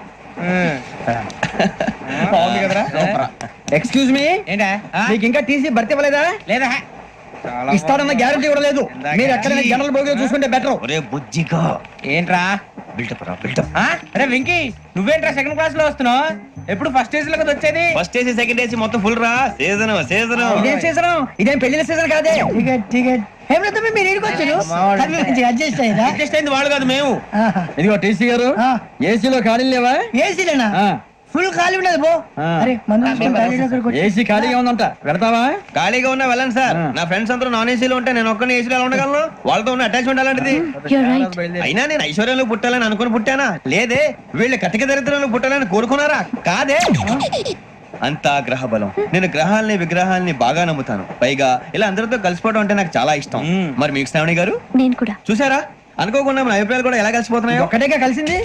బాగుంది కదరా? ఎక్స్క్యూజ్ మీ, ఏంటా? మీకు ఇంకా టీసీ భర్తీ ఇవ్వలేదా? లేదా ఇస్తాడన్న గ్యారంటీ కూడా లేదు. మీరు ఎక్కడైనా జనరల్ బోగిలో చూసుకుంటే బెటర్. ఒరే బుజ్జిగా, ఏంట్రా? బిల్డప్ రా, బిల్డప్. అరే వెంకీ, నువ్వేంట్రా సెకండ్ క్లాస్ లో వస్తున్నావు? ఎప్పుడు ఫస్ట్ ఏసీ లో కదా వచ్చేది? ఫస్ట్ ఏసీ సెకండ్ ఏసీ మొత్తం ఫుల్ రా. Season season. ఇదేం సీజన్? ఇదేం పెళ్లిన సీజన్ కాదే. అడ్జస్ట్ అయింది వాళ్ళు కాదు, మేము. ఇదిగో టీసీ గారు, ఏసీలో ఖాళీలు లేవా? ఏసీలేనా? ఫుల్ ఖాళీ ఉండదు బో. అరే ఏసీ ఖాళీగా ఉందంట, పెడతావా? ఖాళీగా ఉన్నా వెళ్ళండి సార్. నా ఫ్రెండ్స్ అందరూ నాన్ ఏసీలో ఉంటే నేను ఒక్కనే ఏసీలో ఎలా ఉండగలను? వాళ్ళతో ఉన్న అటాచ్మెంట్ అలాంటిది. అయినా నేను ఐశ్వర్యంలో పుట్టాలని అనుకుని పుట్టానా? లేదే. వీళ్ళు కటిక దరిద్రంలో పుట్టాలని కోరుకున్నారా? కాదే. అంతా గ్రహ బలం. నేను గ్రహాలని విగ్రహాలని బాగా నమ్ముతాను. పైగా ఇలా అందరితో కలిసిపోవడం అంటే నాకు చాలా ఇష్టం. మరి మీకు శ్రావణి గారు? నేను కూడా. చూసారా, అనుకోకుండా మన అభిప్రాయాలు కూడా ఎలా కలిసిపోతున్నాయో. ఒక్కటేగా కలిసింది.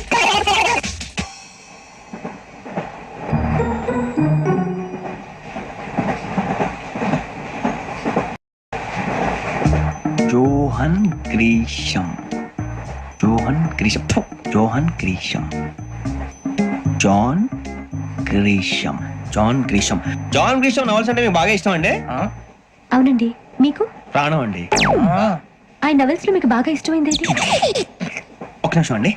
John Grisham, John Grisham, John Grisham, John Grisham, John Grisham. John గ్రీషం నవల్స్ అంటే మీకు బాగా ఇష్టం అండి? అవునండి. మీకు? ప్రాణం అండి. ఆ నవెల్స్ లో మీకు బాగా ఇష్టమైంది ఏంటి? ఒక నిమిషం అండి.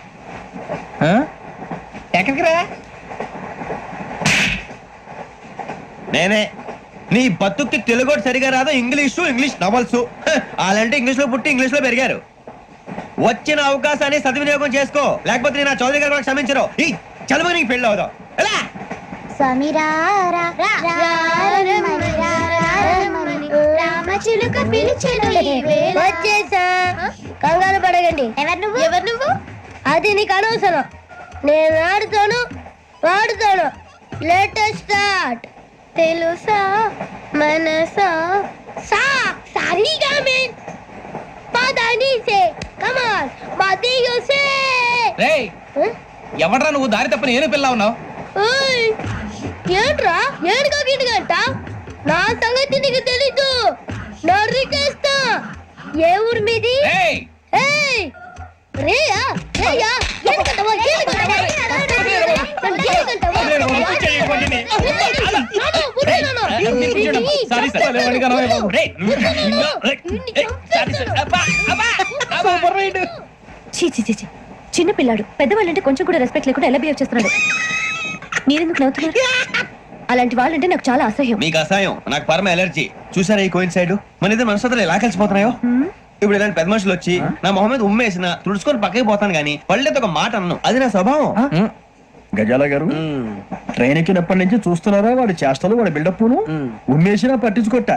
ఎక్కడికి రా? నేనే. నీ బతుక్కి తెలుగు సరిగా రాదు, ఇంగ్లీష్ నవల్స్. వాళ్ళంటే ఇంగ్లీష్ లో పుట్టి ఇంగ్లీష్ లో పెరిగారు. వచ్చిన అవకాశాన్ని సద్వినియోగం చేసుకో, లేకపోతే నేను నా చౌదరి గారు కూడా క్షమించరు. ఈ చదువు నీకు పెళ్ళి అవుదాం. ఎలా? వచ్చేసా, కంగారు పడగండి. ఎవరు నువ్వు? అది నీకు అనవసరం. నేను ఆడుతాను, వాడుతాను. Latest start. తెలుసా మనసా సా సారీగా మెన్ పదని సే కమాన్ మదియో సే. రేయ్, ఎవడ్రా నువ్వు? దారి తప్ప నేను పిల్ల ఉన్నావు. ఓయ్ ఏంట్రా ఏడుగా గిడుగంట? నా సంగతి నీకు తెలీదు. నరికేస్తా. ఏ ఊరు మీది? ఏయ్ ఏయ్ రేయా రేయా ఏడుగంటవా ఏడుగంటవా చిన్న పిల్లాడు. పెద్దవాళ్ళంటే కొంచెం కూడా రెస్పెక్ట్ లేకుండా ఎలా బిహేవ్ చేస్తున్నాడు? మీరెందుకు నవ్వుతున్నారు? అలాంటి వాళ్ళంటే నాకు చాలా అసహ్యం. మీకు అసహాయం, నాకు పరమ ఎలర్జీ. చూసారా ఈ కోయిన్ సైడ్ మన ఇద్దరు మనసులో ఎలా కలిసిపోతున్నాయో. ఇప్పుడు ఇలాంటి పెద్ద మనుషులు వచ్చి నా మొహం మీద ఉమ్మేసిన తుడుచుకొని పక్కకి పోతాను గానీ పళ్ళేతో ఒక మాట అన్నాను, అది నా స్వభావం. గజాల గారు ట్రైన్ ఎక్కినప్పటి నుంచి చూస్తున్నారా వాడి చేష్టలు, వాడి బిల్డప్ ఉమ్మేసినా పట్టించుకోట.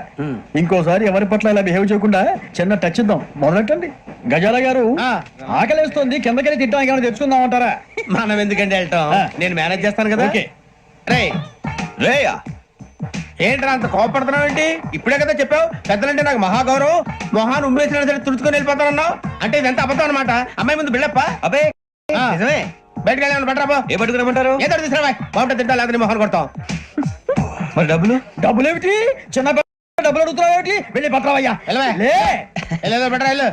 ఇంకోసారి ఎవరి పట్ల ఇలా బిహేవ్ చేయకుండా చిన్న టచ్ ఇద్దాం, మొదలెట్టండి. గజాల గారు ఆకలేస్తుంది, కిందకెళ్ళి తింటానికి ఏమైనా తెచ్చుకుందాం అంటారా? మనం ఎందుకంటే వెళ్తాం, నేను మేనేజ్ చేస్తాను కదా. రే రేయా ఏంట్రా అంత కోపడుతున్నావు ఏంటి? ఇప్పుడే కదా చెప్పావు పెద్దలంటే నాకు మహాగౌరవం, మొహాన్ని ఉమ్మేసిన సరే తుడుచుకొని వెళ్ళిపోతానన్నావు. అంటే ఇదంతా అబద్ధం అనమాట. అమ్మాయి ముందు బిళ్ళప్ప. అబ్బే నిజమే. బయటకు వెళ్ళాను పట్టరాబో. ఏ పట్టుకురమ్మంటారు? ఏదో తీసుకురా బాగుంటుంది, తింటా లేదని మొహాన్ని కొడతాం. మరి డబ్బులు ఏమిటి? చిన్న డబ్బులు అడుగుతున్నావు ఏమిటి? వెళ్ళి పట్టరావయ్యా.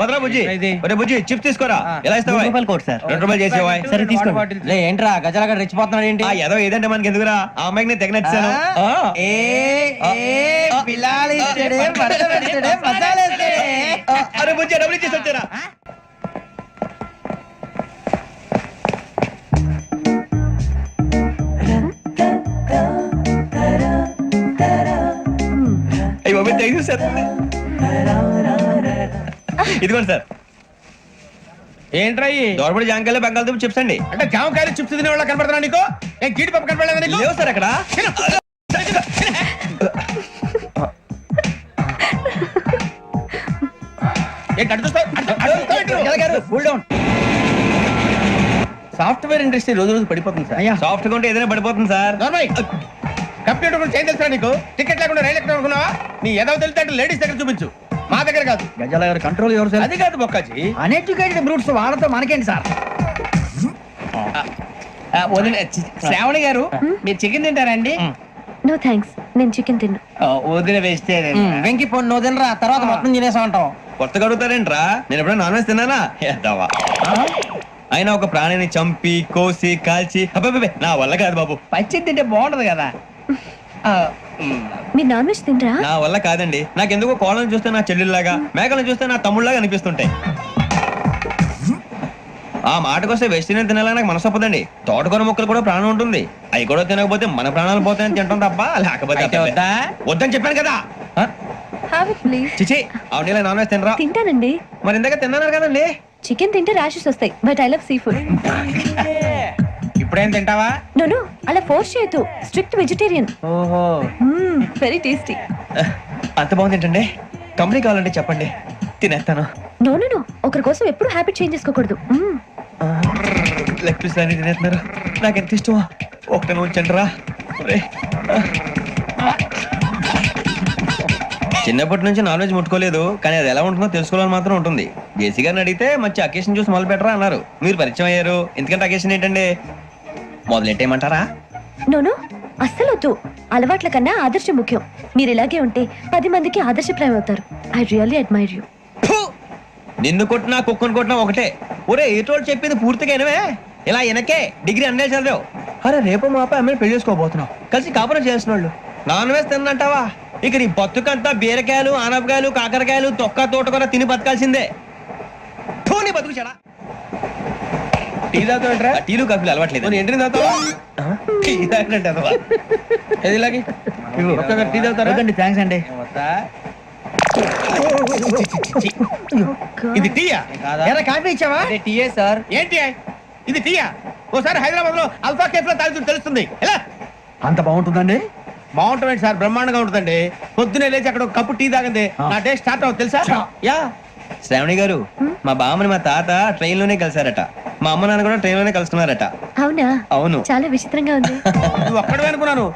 పట్టరా బుజ్జి. ఒరే బుజ్జి చిప్స్ తీసుకోరా. ఎలా ఇస్తావా? రూపాయలు సార్. 2 రూపాయలు చేసేవా? సరే తీసుకోండి. ఏంట్రా గజాల గారు రెచ్చిపోతున్నాడు ఏంటి? ఏదో ఏదంటే మనకి ఎందుకురా, ఆ అమ్మాయికి నేను తెగ నచ్చాను. అరే బుజ్జి డబ్బులు ఇచ్చేసి వచ్చారా? సార్ ఇదిగోండి సార్. ఏంట్రా దోరబడి జామకాయలు బంగాళదుంప చిప్స్ అండి. అంటే జామకాయలు చిప్స్ తినే వాళ్ళ కనపడుతున్నా నీకు? ఏ గీడి పప్పు కనపడలేదు నీకు? లేవు సార్ అక్కడ. సాఫ్ట్వేర్ ఇండస్ట్రీ రోజు రోజు పడిపోతుంది సార్. సాఫ్ట్ గా ఉంటే ఏదైనా పడిపోతుంది సార్. కంప్యూటర్ కూడా చేంజ్ తెలుసా నీకు? టికెట్ లేకుండా రైలు ఎక్కడ అనుకున్నావా? నీ ఏదో తెలితే లేడీస్ దగ్గర చూపించు, మా దగ్గర కాదు. గజాల గారు కంట్రోల్ ఎవరు సార్? అది కాదు బొక్కాజీ, అన్ఎడ్యుకేటెడ్ బ్రూట్స్ వాళ్ళతో మనకేంటి సార్? శ్రావణి గారు మీరు చికెన్ తింటారండి? నో థ్యాంక్స్, నేను చికెన్ తిన్నా. వదిన వేస్తే వెంకి పొన్ను నువ్వు తినరా, తర్వాత మొత్తం తినేసా ఉంటాం. కొత్తగా అడుగుతారేంట్రా? నేను ఎప్పుడైనా నాన్ వెజ్ తిన్నానా? ఎద్దావా. అయినా ఒక ప్రాణిని చంపి కోసి కాల్చి అబ్బే నా వల్ల కాదు బాబు. పచ్చి తింటే బాగుంటది కదా. మీరు నాన్ వెజ్ తినరా? నా వల్ల కాదండి. నాకెందుకో కోళ్ళని చూస్తే నా చెల్లెల్లాగా, మేకలను చూస్తే నా తమ్ముళ్ళలాగా అనిపిస్తుంటాయి. ఆ మాటకొస్తే వెస్టిరియన్ తినాలని నాకు మనసు ఒప్పదండి. తోటకూర మొక్కలు కూడా ప్రాణం ఉంటుంది, అవి కూడా తినకపోతే మన ప్రాణాలు పోతాయని తింటాం తప్ప లేకపోతే వద్దని చెప్పాను కదా. Have it please. చిచి అవునీ నాన్ వెజ్ తినరా? తింటానండి. మరి ఇందాక తిన్నాను కదండి. చికెన్ తింటే ర్యాషెస్ వస్తాయి, but I love sea food. ఇప్పుడేం తింటావా? నో అలా ఫోర్స్ చేయొద్దు, స్ట్రిక్ట్ వెజిటేరియన్. ఓహో వెరీ టేస్టీ. అంత బాగుంది ఏంటండి? కంపెనీ కావాలంటే చెప్పండి, తినేస్తాను. నో ఒకరి కోసం ఎప్పుడు హ్యాబిట్ చేంజ్ చేసుకోకూడదు. లెగ్ పీస్ అన్ని తినేస్తున్నారు, నాకు ఎంత ఇష్టమో. ఒకటే ఉంచండి రా. చిన్నప్పటి నుంచి నాన్ వెజ్ ముట్టుకోలేదు, కానీ అది ఎలా ఉంటుందో తెలుసుకోవాలని మాత్రం ఉంటుంది. జేసీ గారిని అడిగితే మంచి అకేషన్ చూసి మొదలు పెట్టరా అన్నారు. మీరు పరిచయం అయ్యారు, ఎందుకంటే అకేషన్ ఏంటండి? మొదలెట్టేయమంటారా? నో అస్సలు వద్దు. అలవాట్ల కన్నా ఆదర్శం ముఖ్యం. మీరు ఇలాగే ఉంటే 10 మందికి ఆదర్శప్రాయం అవుతారు. I really admire you. నిన్ను కొట్టినా కుక్కను కొట్టినా ఒకటే. ఒరే ఏటోళ్ళు చెప్పింది పూర్తిగా వినవే. ఇలా వెనకే డిగ్రీ అన్నే చదివావు. అరే రేపు మా అబ్బాయి అమ్మాయిని పెళ్లి చేసుకోబోతున్నావు, కలిసి కాపురం చేసిన వాళ్ళు. నాన్ వెజ్ తిన్నంటావా? ఇక నీ బతుకంతా బీరకాయలు, ఆనపకాయలు, కాకరకాయలు, తొక్క తోట కూడా తిని బతకాల్సిందే. నీ బతుకు చెడా. టీ తాగుతావుంటరా? టీలు కాఫీలు అలవాట్లేదు. ఎంట్రీ తాగుతావా? టీ తాగినట్టు అదవా. ఏది ఇలాగే టీ తాగుతారా? థ్యాంక్స్ అండి. ఇది టీయా? కాఫీ ఇచ్చావా? టీయే సార్. ఏంటి ఇది టీయా? ఓసారి హైదరాబాద్ లో అల్ఫా కేఫ్ లో తాగుతూ తెలుస్తుంది. ఎలా అంత బాగుంటుందండి? బాగుంటుంది సార్, బ్రహ్మాండంగా ఉంటుందండి. పొద్దునే లేచి అక్కడ ఒక కప్పు టీ తాగండి నా డే స్టార్ట్ అవుతుంది తెలుసా? యా. శ్రావణి గారు, మా బామ్మని మా తాత ట్రైన్ లోనే కలిసారట, మా అమ్మ నాన్న కూడా ట్రైన్ లోనే కలుసుకున్నారట. అవునా? అవును. చాలా విచిత్రంగా ఉంది. నువ్వు ఒక్కడే అనుకున్నాను,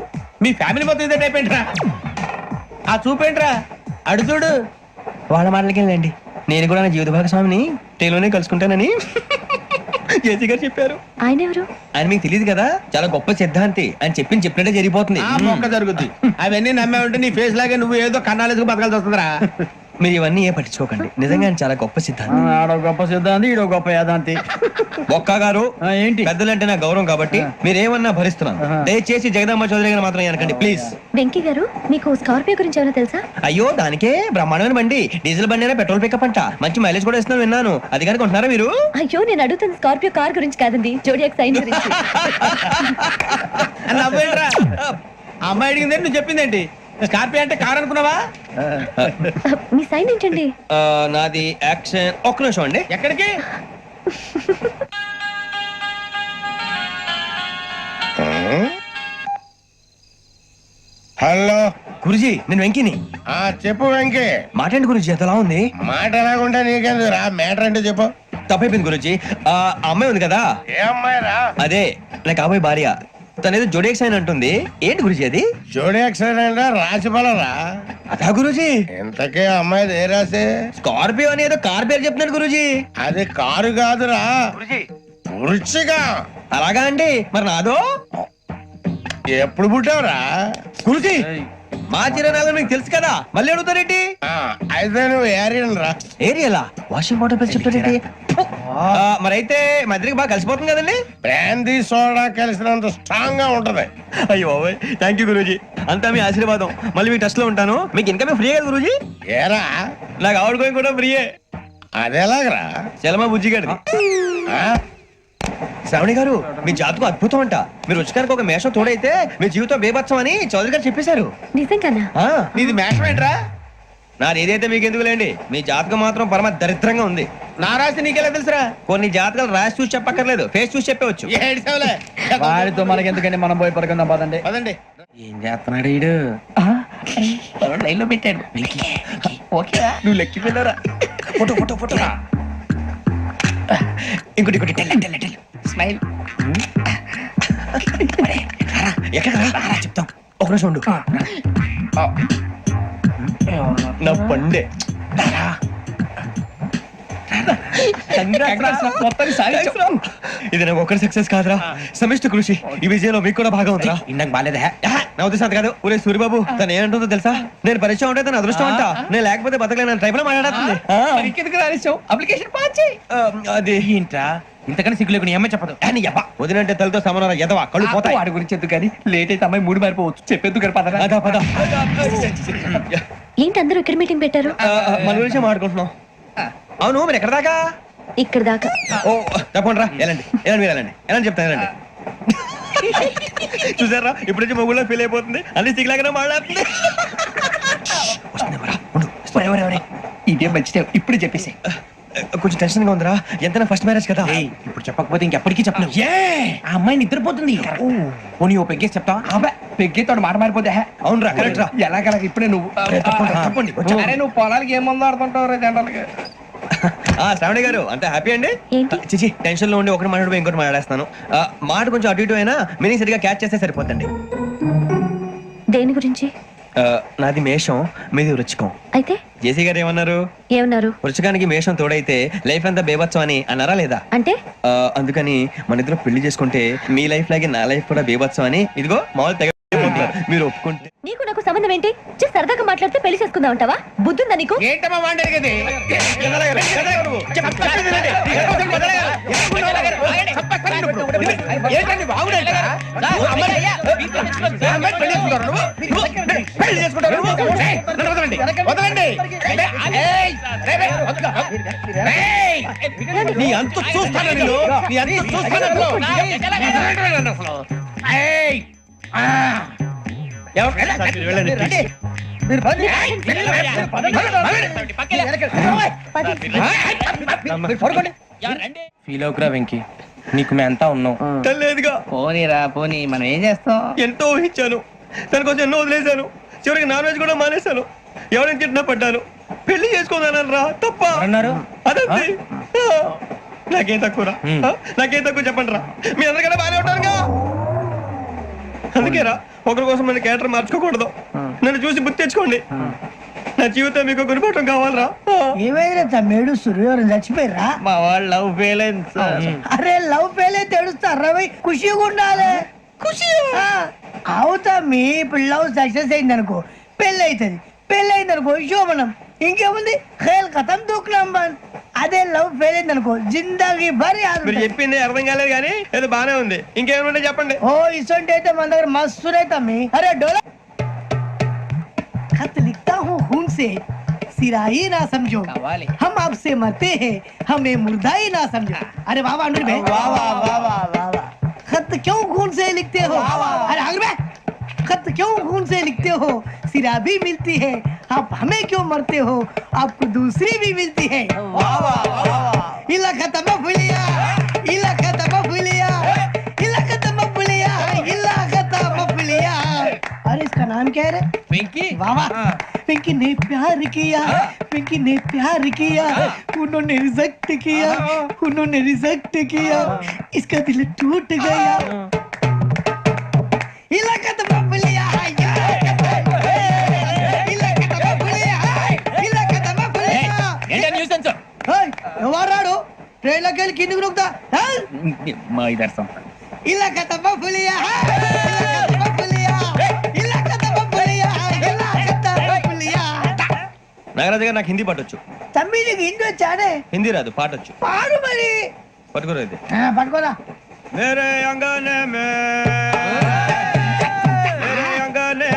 మీ ఫ్యామిలీ మొత్తం ఇదే టైప్ ఏంట్రా? ఆ చూపేంట్రా? అడు చూడు. వాళ్ళ మాటలకి వెళ్ళండి, నేను కూడా నా జీవిత భాగస్వామిని ట్రైన్ లోనే కలుసుకుంటానని జేసీ గారు చెప్పారు. ఆయన ఎవరు? ఆయన మీకు తెలియదు కదా, చాలా గొప్ప సిద్ధాంతి అని చెప్పినట్టే జరిగిపోతుంది. మొక్క జరుగుద్ది. అవన్నీ నమ్మే ఉంటే నీ ఫేస్ లాగే నువ్వు ఏదో కన్నాలేసుకు బతకాల్సి వస్తుందిరా. మీరు ఇవన్నీ ఏ పట్టించుకోకండి, నిజంగా ఆయన చాలా గొప్ప సిద్ధాంతి. ఆడో గొప్ప సిద్ధాంతి, ఈడో గొప్ప యాదాంతి. బొక్క గారు ఏంటి? పెద్దలంటే నా గౌరవం కాబట్టి మీరేమన్నా భరిస్తున్నాను. దయచేసి జగదమ్మ చౌదరి గారు మాత్రం అనకండి ప్లీజ్. వెంకీ గారు, మీకు స్కార్పియో గురించి ఏమైనా తెలుసా? అయ్యో దానికే బ్రహ్మాండమైన బండి, డీజిల్ బండి అయినా పెట్రోల్ పికప్ అంట, మంచి మైలేజ్ కూడా ఇస్తున్నాను విన్నాను. అది కానీ కొంటున్నారా మీరు? అయ్యో నేను అడుగుతున్న స్కార్పియో కార్ గురించి కాదండి, జోడియాక్ సైన్ గురించి. అమ్మాయి అడిగింది నువ్వు చెప్పిందేంటి? స్కార్పియో అంటే కార్ అనుకున్నావా? మీ సైన్ ఏంటండి? నాది యాక్షన్. ఒక్క నిమిషం అండి. ఎక్కడికి? హలో గురుజీ నేను వెంకిని. చెప్పు వెంకీ. మాట్లాడండి గురుజీ, ఎంతలా ఉంది? మాట ఎలాగుంటా నీకెందుకు రా, మ్యాటర్ అంటే చెప్పు. తప్పైపోయింది గురుజీ. ఆ అమ్మాయి ఉంది కదా, ఏ అమ్మాయి రా? అదే నా కాబోయే భార్య. తనేదో జోడేక్స్ అని అంటుంది. ఏంటి గురుజీ అది? జోడి యాక్సిడెంట్ రాసి పడరా? అదా గురుజీ? ఇంతకే అమ్మాయి ఏ రాసి? స్కార్పియో అని ఏదో కార్ పేరు చెప్తున్నాడు గురుజీ. అది కారు కాదురా, వృచ్చిక. అలాగా అండి, మరి నాదో? ఎప్పుడు పుట్టావురా? గురుజీ మా చిరనాలు మీకు తెలుసు కదా, మళ్ళీ అడుగుతారేంటి? అయితే నువ్వు ఏరియన్ రా. ఏరియలా? వాషింగ్ వాటర్ పేరు చెప్తారేంటి? మరైతే మా ఇద్దరికి బాగా కలిసిపోతుంది కదండి. బ్రాందీ సోడా కలిసినంత స్ట్రాంగ్ గా ఉంటది. అయ్యో థ్యాంక్ యూ గురూజీ, అంతా మీ ఆశీర్వాదం. మళ్ళీ మీ టచ్ లో ఉంటాను. మీకు ఇన్కమ్ ఫ్రీ కదా గురూజీ? ఏరా నాకు ఆవిడ గోయింగ్ కూడా ఫ్రీయే. అదేలాగరా? చలమా బుజ్జి గారిది. శ్రావణి గారు మీ జాతకు అద్భుతం అంట. మీరు రుచికానికి ఒక మేషం తోడైతే మీ జీవితం బేబత్సం అని చౌదరి గారు చెప్పేశారు. నిజంగానా? నీది మేషం ఏంట్రా? నాది ఏదైతే మీకు ఎందుకులేండి, మీ జాతకం మాత్రం పరమ దరిద్రంగా ఉంది. నా రాసి నీకెలా తెలుసురా? కొన్ని జాతకాలు రాసి చూసి చెప్పక్కర్లేదు, ఫేస్ చూసి చెప్పవచ్చు. వాడితో మనకి ఎందుకండి, మనం పోయి పడుకుందాం పదండి. పదండి. ఏం చేస్తున్నాడు ఈడు? లైన్ లో పెట్టాడు. ఓకే నువ్వు లెక్కి వెళ్ళరా? Photo photo photo. ఇంకోటి స్మైల్. ఎక్కడ చెప్తాం, ఒక నిమిషం ఉండు. నా పండే ఇది నాకు ఒక్కరి సక్సెస్ కాదురా, సమిష్టి కృషి. ఈ విజయంలో మీకు కూడా భాగం ఉందిరా. ఇందాక బాగాలేదా? నా ఉద్దేశం అంత కాదు. ఊరే సూర్యబాబు తను ఏమంటుందో తెలుసా? నేను పరిచయం ఉంటే తన అదృష్టం అంట. నేను లేకపోతే బతకలేను ట్రైబ్ లో మాట్లాడుతుంది. ఇంకెందుకు రాలేసావు? అప్లికేషన్ పాస్ చేయి. అది ఏంట్రా ఇంతకన్నా సిగ్గు లేకుండా ఏమై చెప్పదు. వదినంటే తలతో సమానం ఎదవా, కళ్ళు పోతాయి. వాడి గురించి ఎందుకు కానీ, లేట్ అయితే అమ్మాయి మూడు మారిపోవచ్చు. చెప్పేందుకు గారు పదరా. అదా పద. ఏంటి అందరూ ఇక్కడ మీటింగ్ పెట్టారు? మన గురించి మాట్లాడుకుంటున్నాం. అవును మీరు ఎక్కడ దాకా? ఇక్కడ దాకా. ఓ తప్పకుండా రా, వెళ్ళండి వెళ్ళండి, మీరు వెళ్ళండి వెళ్ళండి చెప్తాను, వెళ్ళండి. చూసారా ఇప్పుడు నుంచి మొగుల్లో ఫీల్ అయిపోతుంది, అన్ని సిగ్లాగానే మాట్లాడుతుంది. ఇదే మంచిదే, ఇప్పుడు చెప్పేసి. కొంచెం టెన్షన్ గా ఉందిరా, ఎంతైనా ఫస్ట్ మ్యారేజ్ కదా. ఇప్పుడు చెప్పకపోతే ఇంకెప్పటికీ చెప్పను. ఆ అమ్మాయి నిద్రపోతుంది. పోనీ ఓ పెగ్గేసి చెప్తా. పెగ్గేతో మాట మారిపోతే. అవును రా, కరెక్ట్ రా. ఎలాగలా ఇప్పుడే నువ్వు తప్పండి. అరే నువ్వు పొలాలకి ఏం మందు ఆడుతుంటావు జనరల్గా. శ్రావణి గారు అంత హ్యాపీ అండి? ఏంటి? చిచి టెన్షన్ లో ఉండి ఒకటి మాట్లాడిపోయి ఇంకోటి మాట్లాడేస్తాను. మాట కొంచెం అటు ఇటు అయినా మీనింగ్ సరిగా క్యాచ్ చేస్తే సరిపోతండి. దేని గురించి? నాది మేషం, మీది వృచ్చికం. అయితే జేసీ గారు ఏమన్నారు? ఏమన్నారు? వృచ్చికానికి మేషం తోడైతే లైఫ్ అంతా బేబత్సం అని అన్నారా లేదా? అంటే అందుకని మన ఇద్దరు పెళ్లి చేసుకుంటే మీ లైఫ్ లాగే నా లైఫ్ కూడా బేబత్సం అని ఇదిగో మామూలు తెగ మీరు ఒప్పుకుంటే. నీకు నాకు సంబంధం ఏంటి? సరదాగా మాట్లాడితే పెళ్లి చేసుకుందాం అంటావా? బుద్ధుందా నీకు? ఏంటమ్మా వాడేది? నీ అంత చూస్తాను నేను, నీ అంత చూస్తాను. ఫీల్ అవుకురా వెంకీ, నీకు మేము అంతా ఉన్నాం. లేదుగా పోనీరా పోనీ, మనం ఏం చేస్తాం? ఎంతో ఊహించాను, తన కోసం ఎన్నో వదిలేశాను. చివరికి నాన్ వెజ్ కూడా మానేశాను. ఎవరైనా తిట్టినా పడ్డాను. పెళ్లి చేసుకోదానరా తప్ప అన్నారు. అదంతే. నాకేం తక్కువరా, నాకేం తక్కువ చెప్పండి రా. మీ అందరికన్నా బాగానే ఉంటారుగా. అందుకేరా ఒకరి కోసం మన క్యారెక్టర్ మార్చుకోకూడదు. నన్ను చూసి గుర్తు తెచ్చుకోండి. నా జీవితం మీకు గురిపటం కావాలరా. ఏమైనా తమ్మేడు సూర్యవరం చచ్చిపోయిరా? మా వాళ్ళు లవ్ ఫెయిల్ అయింది సార్. అరే లవ్ ఫెయిల్ అయితే ఏడుస్తారా? ఖుషిగా ఉండాలి. ఖుషి అవుతా. మీ ఇప్పుడు లవ్ సక్సెస్ అయింది అనుకో, పెళ్ళి అవుతుంది. పెళ్ళి అయింది అనుకో శోభనం. ఇంకేముంది, ఖేల్ కథం దూకునాం బాన్. అదే లవ్ ఫెయిల్ అయింది అనుకో జిందాగీ భారీ. మీరు చెప్పింది అర్థం కాలేదు కానీ ఏదో బానే ఉంది. ఇంకేమైనా చెప్పండి. ఓ ఇసొంటి అయితే మన దగ్గర మస్తు తమ్మి. అరే డోలా खत लिखता हूँ खून से, सिरा ही ना समझो, हम आपसे मरते हैं, हमें मुर्दा ही ना समझो. अरे वाह वाह अनुर भाई, वाह वाह वाह वाह वाह. खत क्यों खून से लिखते हो? अरे अनुर भाई खत क्यों खून से लिखते हो? सिराबी मिलती है, आप हमें क्यों मरते हो? आपको दूसरी भी मिलती है। इलाका तमफुलिया, इलाका तमफुलिया, इलाका तमफुलिया, इलाका तमफुलिया। अरे इसका नाम क्या है रे? पिंकी वाह वाह, पिंकी ने प्यार किया, पिंकी ने प्यार किया, उन्होंने रिजेक्ट किया, उन्होंने रिजेक्ट किया, इसका दिल टूट गया। इलाका तमफुलिया, इलाका तमफुलिया, इलाका तमफुलिया। ఎవరాడు ట్రైన్ లోకి వెళ్ళి కిందికి నొక్కుతా మా ఇదర్శం ఇలాకా తమఫులియా, ఇలాకా తమఫులియా, ఇలాకా తమఫులియా, ఇలాకా తమఫులియా। నాగరాజు గారు నాకు హిందీ పాటొచ్చు. తమ్మి నీకు హిందీ వచ్చానే? హిందీ రాదు, పాటొచ్చు. పాడు మరి. పట్టుకోరు అయితే. పట్టుకోరా. मेरे अंगने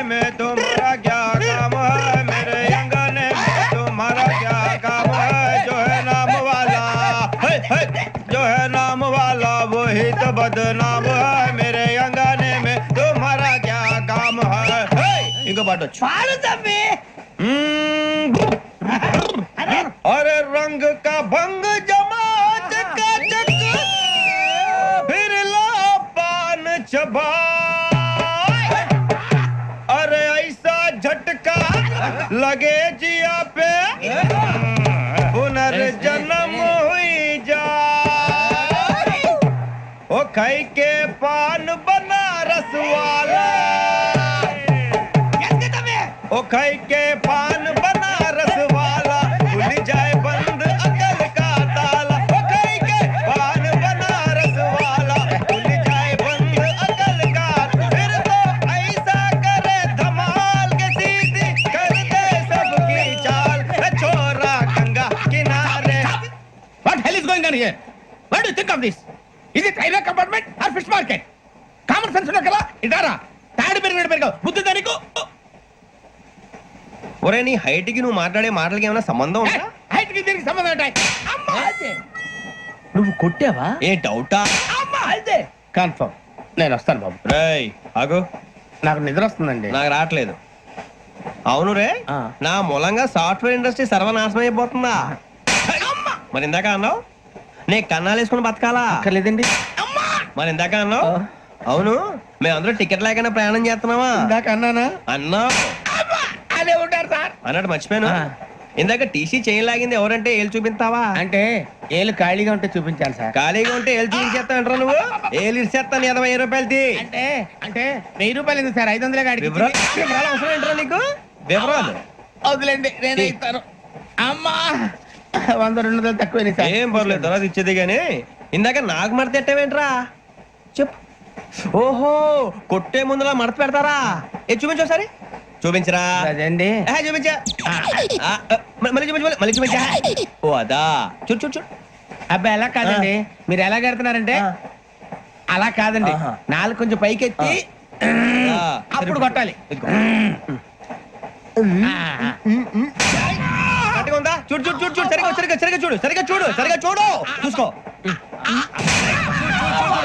में तुम्हारा क्या काम है? मेरे अंगने में तुम्हारा क्या काम है? जो है नाम वाला, जो है नाम वाला वही तो बदनाम है। मेरे अंगने में तुम्हारा क्या काम है? इनको बाटो పాడు తమ్మి. अरे रंग का भंग जमा चकाचक, फिर ला पान चबा। अरे ऐसा झटका लगे जिया पे, पुनर्जन्म हुई जा। ओ खाई के पान बनारस वाला, ओ खाई के पान बनारस वाला, खुल जाए बंद अकल का ताला। ओ खाई के पान बनारस वाला, खुल जाए बंद अकल का। फिर तो ऐसा करे धमाल के सीधी कर दे सबकी चाल। छोरा गंगा किनारे। What hell is going on here? What do you think of this? Is it railway compartment or fish market? Common sense ఉన్నా కదా ఇదారా తాడు పెరిగావు బుద్ధి దానికి. ఒరే నీ హైట్ కి నువ్వు మాట్లాడే మాటలకి ఏమైనా సంబంధం ఉందా? హైట్ కి దీనికి సంబంధం ఉంటాయి. అమ్మా అదే నువ్వు కొట్టావా? ఏ డౌటా? అమ్మా అదే కన్ఫర్మ్. నేను వస్తాను బాబు. రేయ్ ఆగు, నాకు నిద్ర వస్తుందండి. నాకు రావట్లేదు. అవును రే, నా మూలంగా సాఫ్ట్వేర్ ఇండస్ట్రీ సర్వనాశనం అయిపోతుందా? మరి ఇందాక అన్నావు నీ కన్నాలు వేసుకుని బతకాలా? అక్కర్లేదండి. మరి ఇందాక అన్నావు అవును మేమందరూ టికెట్ లేకుండా ప్రయాణం చేస్తున్నావా? ఇందాక అన్నానా? అన్నావు. అదే ఉంటారు సార్ అన్నట్టు మర్చిపోయాను. ఇందాక టీసీ చైన్ లాగింది ఎవరంటే ఏళ్ళు చూపిస్తావా? అంటే ఏళ్ళు ఖాళీగా ఉంటే చూపించాలి సార్. ఖాళీగా ఉంటే ఏళ్ళు చూపించేస్తానంటారా నువ్వు? ఏళ్ళు ఇచ్చేస్తాను 20 రూపాయలది. అంటే అంటే 1000 రూపాయలు ఎందుకు సార్? 500 గాడికి వివరాలు అవసరం ఏంటరా నీకు? వివరాలు వదిలేండి, నేనే ఇస్తాను. అమ్మా 100-200 తక్కువ సార్. ఏం పర్లేదు, తర్వాత ఇచ్చేది గానీ ఇందాక నాకు మడత ఎట్టవేంట్రా చెప్పు. ఓహో కొట్టే ముందులా మడత పెడతారా? ఏ చూపించు ఒకసారి. చూపించరా? అదండి చూపించా. మళ్ళీ చూపించు, మళ్ళీ చూపించా. ఓ అదా, చూడు చూడు చూడు. అబ్బాయి ఎలా కాదండి, మీరు ఎలా కడుతున్నారంటే అలా కాదండి. నాలుగు కొంచెం పైకెత్తి అప్పుడు కొట్టాలి. గట్టిగా ఉందా? చూడు చూడు చూడు చూడు, సరిగా సరిగా సరిగా చూడు, సరిగా చూడు, సరిగా చూడు, చూసుకో.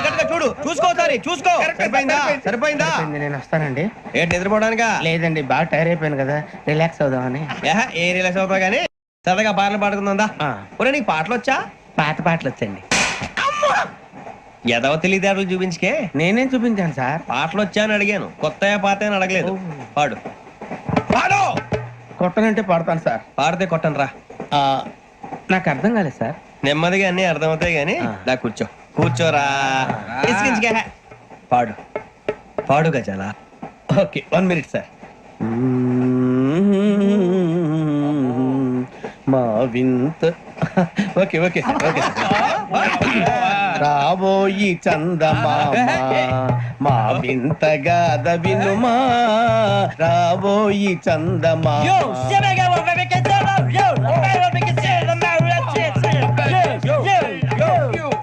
గట్టిగా చూడు, చూసుకో, సరే చూసుకో. సరిపోయిందా? సరిపోయిందా? నేను వస్తానండి. ఏంటి నిద్రపోవడానికా? లేదండి, బాగా టైర్ అయిపోయాను కదా, రిలాక్స్ అవుదామని. ఏ రిలాక్స్ అవుతావు కానీ సరదాగా పాటలు పాడుకుందా? ఒరే నీకు పాటలు వచ్చా? పాత పాటలు వచ్చండి. ఎదవ తెలివితేటలు చూపించుకే. నేనేం చూపించాను సార్? పాటలు వచ్చా అని అడిగాను, కొత్త పాత అని అడగలేదు. పాడు పాడు. కొట్టనంటే పాడతాను సార్. పాడితే కొట్టను రా. నాకు అర్థం కాలేదు సార్. నెమ్మదిగా అన్ని అర్థమవుతాయి గానీ దా కూర్చో. కూర్చోరా. పాడు పాడు గజాల. Okay 1 minute sir. మా వింత ఓకే ఓకే ఓకే రాబోయి చందమామ మా వింత గాథ వినుమా, రాబోయి చందమామ.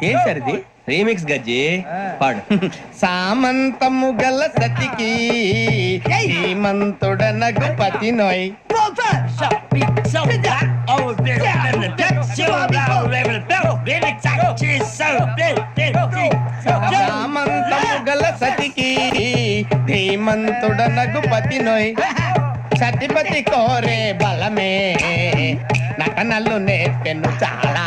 ఏం సార్ ఇది? రీమిక్స్ గజ్జి. పాడు. సామంతము గల సతికి హేమంతుడనగు పతి నోయ్. సామంతము గల సతికి శ్రీమంతుడ నగుపతి నోయ్ సతిపతి కోరే బలమే నటనలు నేర్పెను చాలా.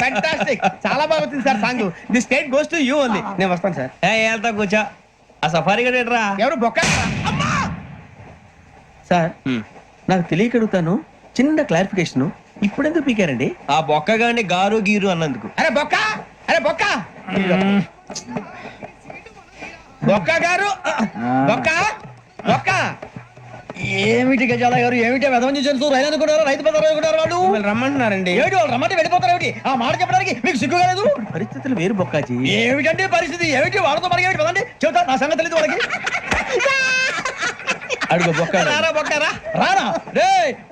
ఫ్యాంటాస్టిక్, చాలా బాగా వచ్చింది sir song. The state goes to you only. నేను వస్తాను సార్. వెళ్తా కూర్చో. ఆ సఫారీ గడేట్రా ఎవరు బొక్క? సార్ నాకు తెలియక అడుగుతాను, చిన్న క్లారిఫికేషన్. ఇప్పుడెందుకు పీకారండి? ఆ బొక్క గాని గారు గీరు అన్నందుకు. అరే బొక్క, అరే బొక్క, బొక్క గారు, బొక్క బొక్క. ఏమిటి గజాల గారు, ఏమిటి వెదవం చూసారు? రైలు అనుకున్నారు, రైతు బజార్ అనుకున్నారు. వాళ్ళు మిమ్మల్ని రమ్మంటున్నారండి. ఏమిటి వాళ్ళు రమ్మంటే వెళ్ళిపోతారు? ఏమిటి ఆ మాట చెప్పడానికి మీకు సిగ్గు కాలేదు? పరిస్థితులు వేరు బొక్కాజీ. ఏమిటంటే పరిస్థితి ఏమిటి? వాళ్ళతో మనకి ఏమిటి పదండి, చెబుతా నా సంగతి తెలియదు వాళ్ళకి. అడుగు బొక్క. రారా బొక్క రా. రానా రే,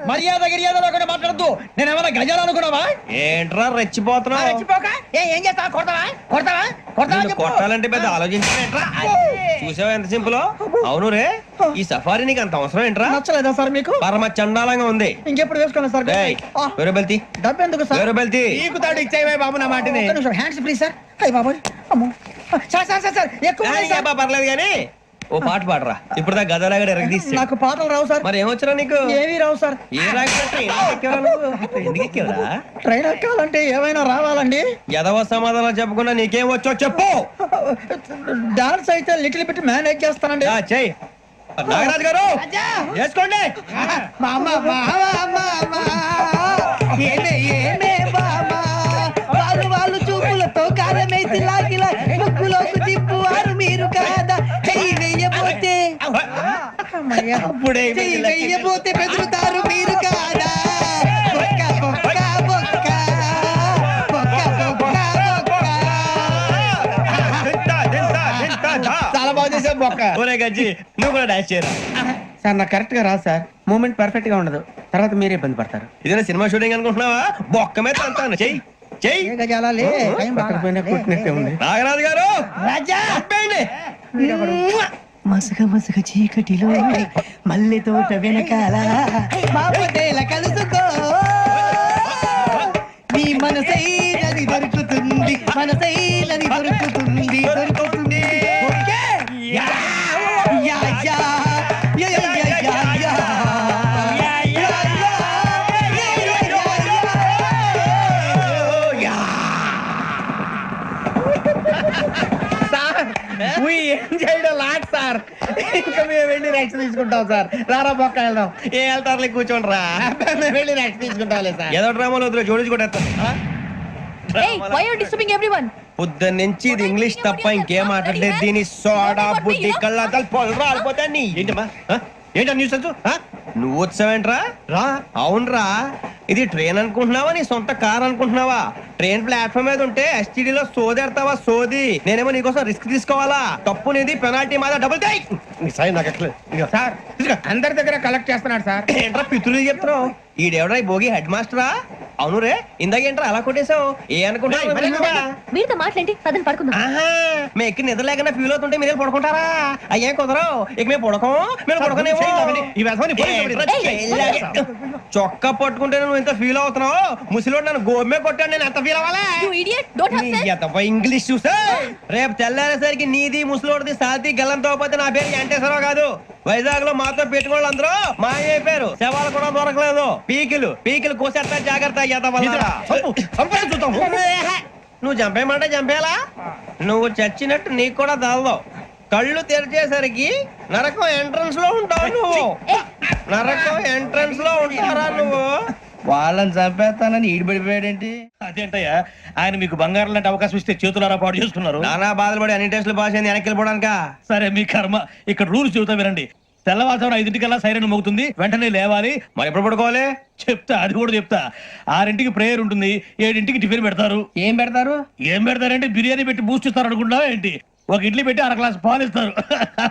మర్యాద గిర్యాద లేకుండా మాట్లాడద్దు. నేను ఏమైనా గజాలు అనుకున్నావా? ఏంట్రా రెచ్చిపోతున్నావు? రెచ్చిపోక ఏం చేస్తావా? కొడతావా కొడతావా కొడతావా నిన్ను చెప్పు. కొట్టాలంటే పెద్ద ఆలోచించా. చూసావా ఎంత సింపుల్? అవును రే, ఈ సఫారీ నీకు అంత అవసరం ఏంట్రా? నచ్చలేదా సార్ మీకు? పరమ చండాలంగా ఉంది. ఇంకెప్పుడు వేసుకోండి సార్. వేరే బెల్తి, డబ్బు ఎందుకు సార్? వేరే బెల్తి. నీకు తాడు ఇచ్చాయి బాబు నా మాటని. Hands free sir. అయ్యి బాబోయ్, అమ్మో. సార్ సార్ సార్ సార్ ఎక్కువ ఉన్నాయి సార్. పర్లేదు కానీ ఓ పాట పాడరా. ఇప్పుడు దా గదలాగా ఎరగ తీసి. నాకు పాటలు రావు సార్. మరి ఏమొచ్చరా నీకు? ఏమీ రావు సార్. ఏ రాకపోతే ఎందుకు ఎక్కేవరా? ట్రైన్ ఎక్కాలంటే ఏమైనా రావాలండి. ఎదవ సమాధానం చెప్పకుండా నీకేం వచ్చో చెప్పు. డాన్స్ అయితే లిటిల్ బిట్ మేనేజ్ చేస్తానండి. చెయ్యి నాగరాజు గారు, వేసుకోండి. మామ మామ మామ ఏమే ఏమే మామ, వాళ్ళు చూపులతో కారమేసి లాగిలా ముక్కులోకి తిప్పువారు మీరు కాదా? చెయ్యి వెయ్యబోతే చెయ్యి వెయ్యబోతే బెదురుతారు మీరు కాదా? బొక్క బొక్క బొక్క బొక్క బొక్క బొక్క. చాలా బాగా చేసావు బొక్క. ఒరే గజ్జి, నువ్వు కూడా డాన్స్ చేయరా. సార్ నాకు కరెక్ట్ గా రాదు సార్. మూమెంట్ పర్ఫెక్ట్ గా ఉండదు, తర్వాత మీరే ఇబ్బంది పడతారు. ఇదేనా సినిమా షూటింగ్ అనుకుంటున్నావా? బొక్క మీద అంటాను. చెయ్యి చెయ్యి. గజాలే పక్కన పోయినా కొట్టినట్టే ఉంది. నాగరాజు గారు రాజా చెప్పండి. మసక మసక చీకటిలో మల్లె తోట వెనకాల బాపతేల కలుసుకో, నీ మనసైనది దొరుకుతుంది, మనసైనది దొరుకుతుంది దొరుకుతుంది. Okay? Yeah yeah yeah yeah yeah yeah yeah yeah. Sir ఇంకా మేము వెళ్ళి నెక్స్ట్ తీసుకుంటాం సార్. రారా బొక్క వెళ్దాం. ఏ వెళ్తారులే, కూర్చోండి రా. మేము వెళ్ళి నెక్స్ట్ తీసుకుంటాంలే సార్. ఏదో డ్రామాలో వద్దు, జోడించుకుంటా. Hey, why are you disturbing everyone? పొద్దున్న నుంచి ఇది ఇంగ్లీష్ తప్ప ఇంకేం మాట్లాడలేదు. దీని సోడా బుద్ధి కళ్ళ పొలరా ఆడిపోతా. నీ ఏంటమ్మా ఏంటా న్యూస్ నువ్వు వచ్చావేంట్రా? రా. అవునరా, ఇది ట్రైన్ అనుకుంటున్నావా నీ సొంత కార్ అనుకుంటున్నావా? ట్రైన్ ప్లాట్ఫామ్ మీద ఉంటే STD లో సోదేడతావా సోది. నేనేమో నీకోసం రిస్క్ తీసుకోవాలా? తప్పు నీది, పెనాల్టీ మాదా, డబుల్ టై. సార్ అందరి దగ్గర కలెక్ట్ చేస్తున్నాడు సార్. ఏంట్రా పితులు చెప్తున్నావు? ఈడెవడ్రా ఈ భోగి హెడ్ మాస్టరా? అవును రే, ఇందాకేంట్రా అలా కొట్టేశావు? ఏ అనుకుంటున్నావు? మీరుతో మాట్లాడి పదని పడుకుందాం. మేము ఎక్కి నిద్ర లేకుండా ఫీల్ అవుతుంటే మీరు పడుకుంటారా? అయ్యే కుదరవు. ఇక మేము పడకం, మేము పడకనేమో. చొక్కా పట్టుకుంటే నువ్వు ఎంత ఫీల్ అవుతున్నావు? ముసలివాడు నన్ను గోమే కొట్టాడు, నేను ఎంత ఫీల్ అవ్వాలా? You idiot, don't have sense. English చూసా రేపు తెల్లారేసరికి నీది ముసలోడిది సాతి గల్లంతో పోతే నా పేరు వెంకటేశ్వరరావు కాదు. వైజాగ్ లో మాతో పెట్టుకోళ్ళు అందరూ మాయైపోయారు. శవాలు కూడా దొరకలేదు. పీకిలు పీకిలు కోసేస్తా, జాగ్రత్త. నువ్వు చంపేయమంటే చంపేలా? నువ్వు చచ్చినట్టు నీకు కూడా తగదు. కళ్ళు తెరిచేసరికి నరకం ఎంట్రన్స్ లో ఉంటావు నువ్వు. నరకం ఎంట్రన్స్ లో ఉంటారా నువ్వు? వాళ్ళని చంపేస్తానని ఈడిపడిపోయాడేంటి? అదేంటయ్యా, ఆయన మీకు బంగారం లాంటి అవకాశం ఇస్తే చేతులారా పాటు చేసుకున్నారు. నానా బాధలు పడి అన్ని టెస్టులు పాస్ అయింది, వెనక్కి వెళ్ళిపోవడానికా? సరే మీ కర్మ. ఇక్కడ రూల్స్ చెబుతా వినండి. తెల్లవారుజామున 5 సైరన్ మోగుతుంది, వెంటనే లేవాలి. మరి ఎప్పుడు పడుకోవాలి? చెప్తా, అది కూడా చెప్తా. 6 ప్రేయర్ ఉంటుంది, 7 టిఫిన్ పెడతారు. ఏం పెడతారు? ఏం పెడతారంటే బిర్యానీ పెట్టి బూస్ట్ ఇస్తారు అనుకుంటావా ఏంటి? ఒక ఇడ్లీ పెట్టి 1 గ్లాస్ పాలు ఇస్తారు.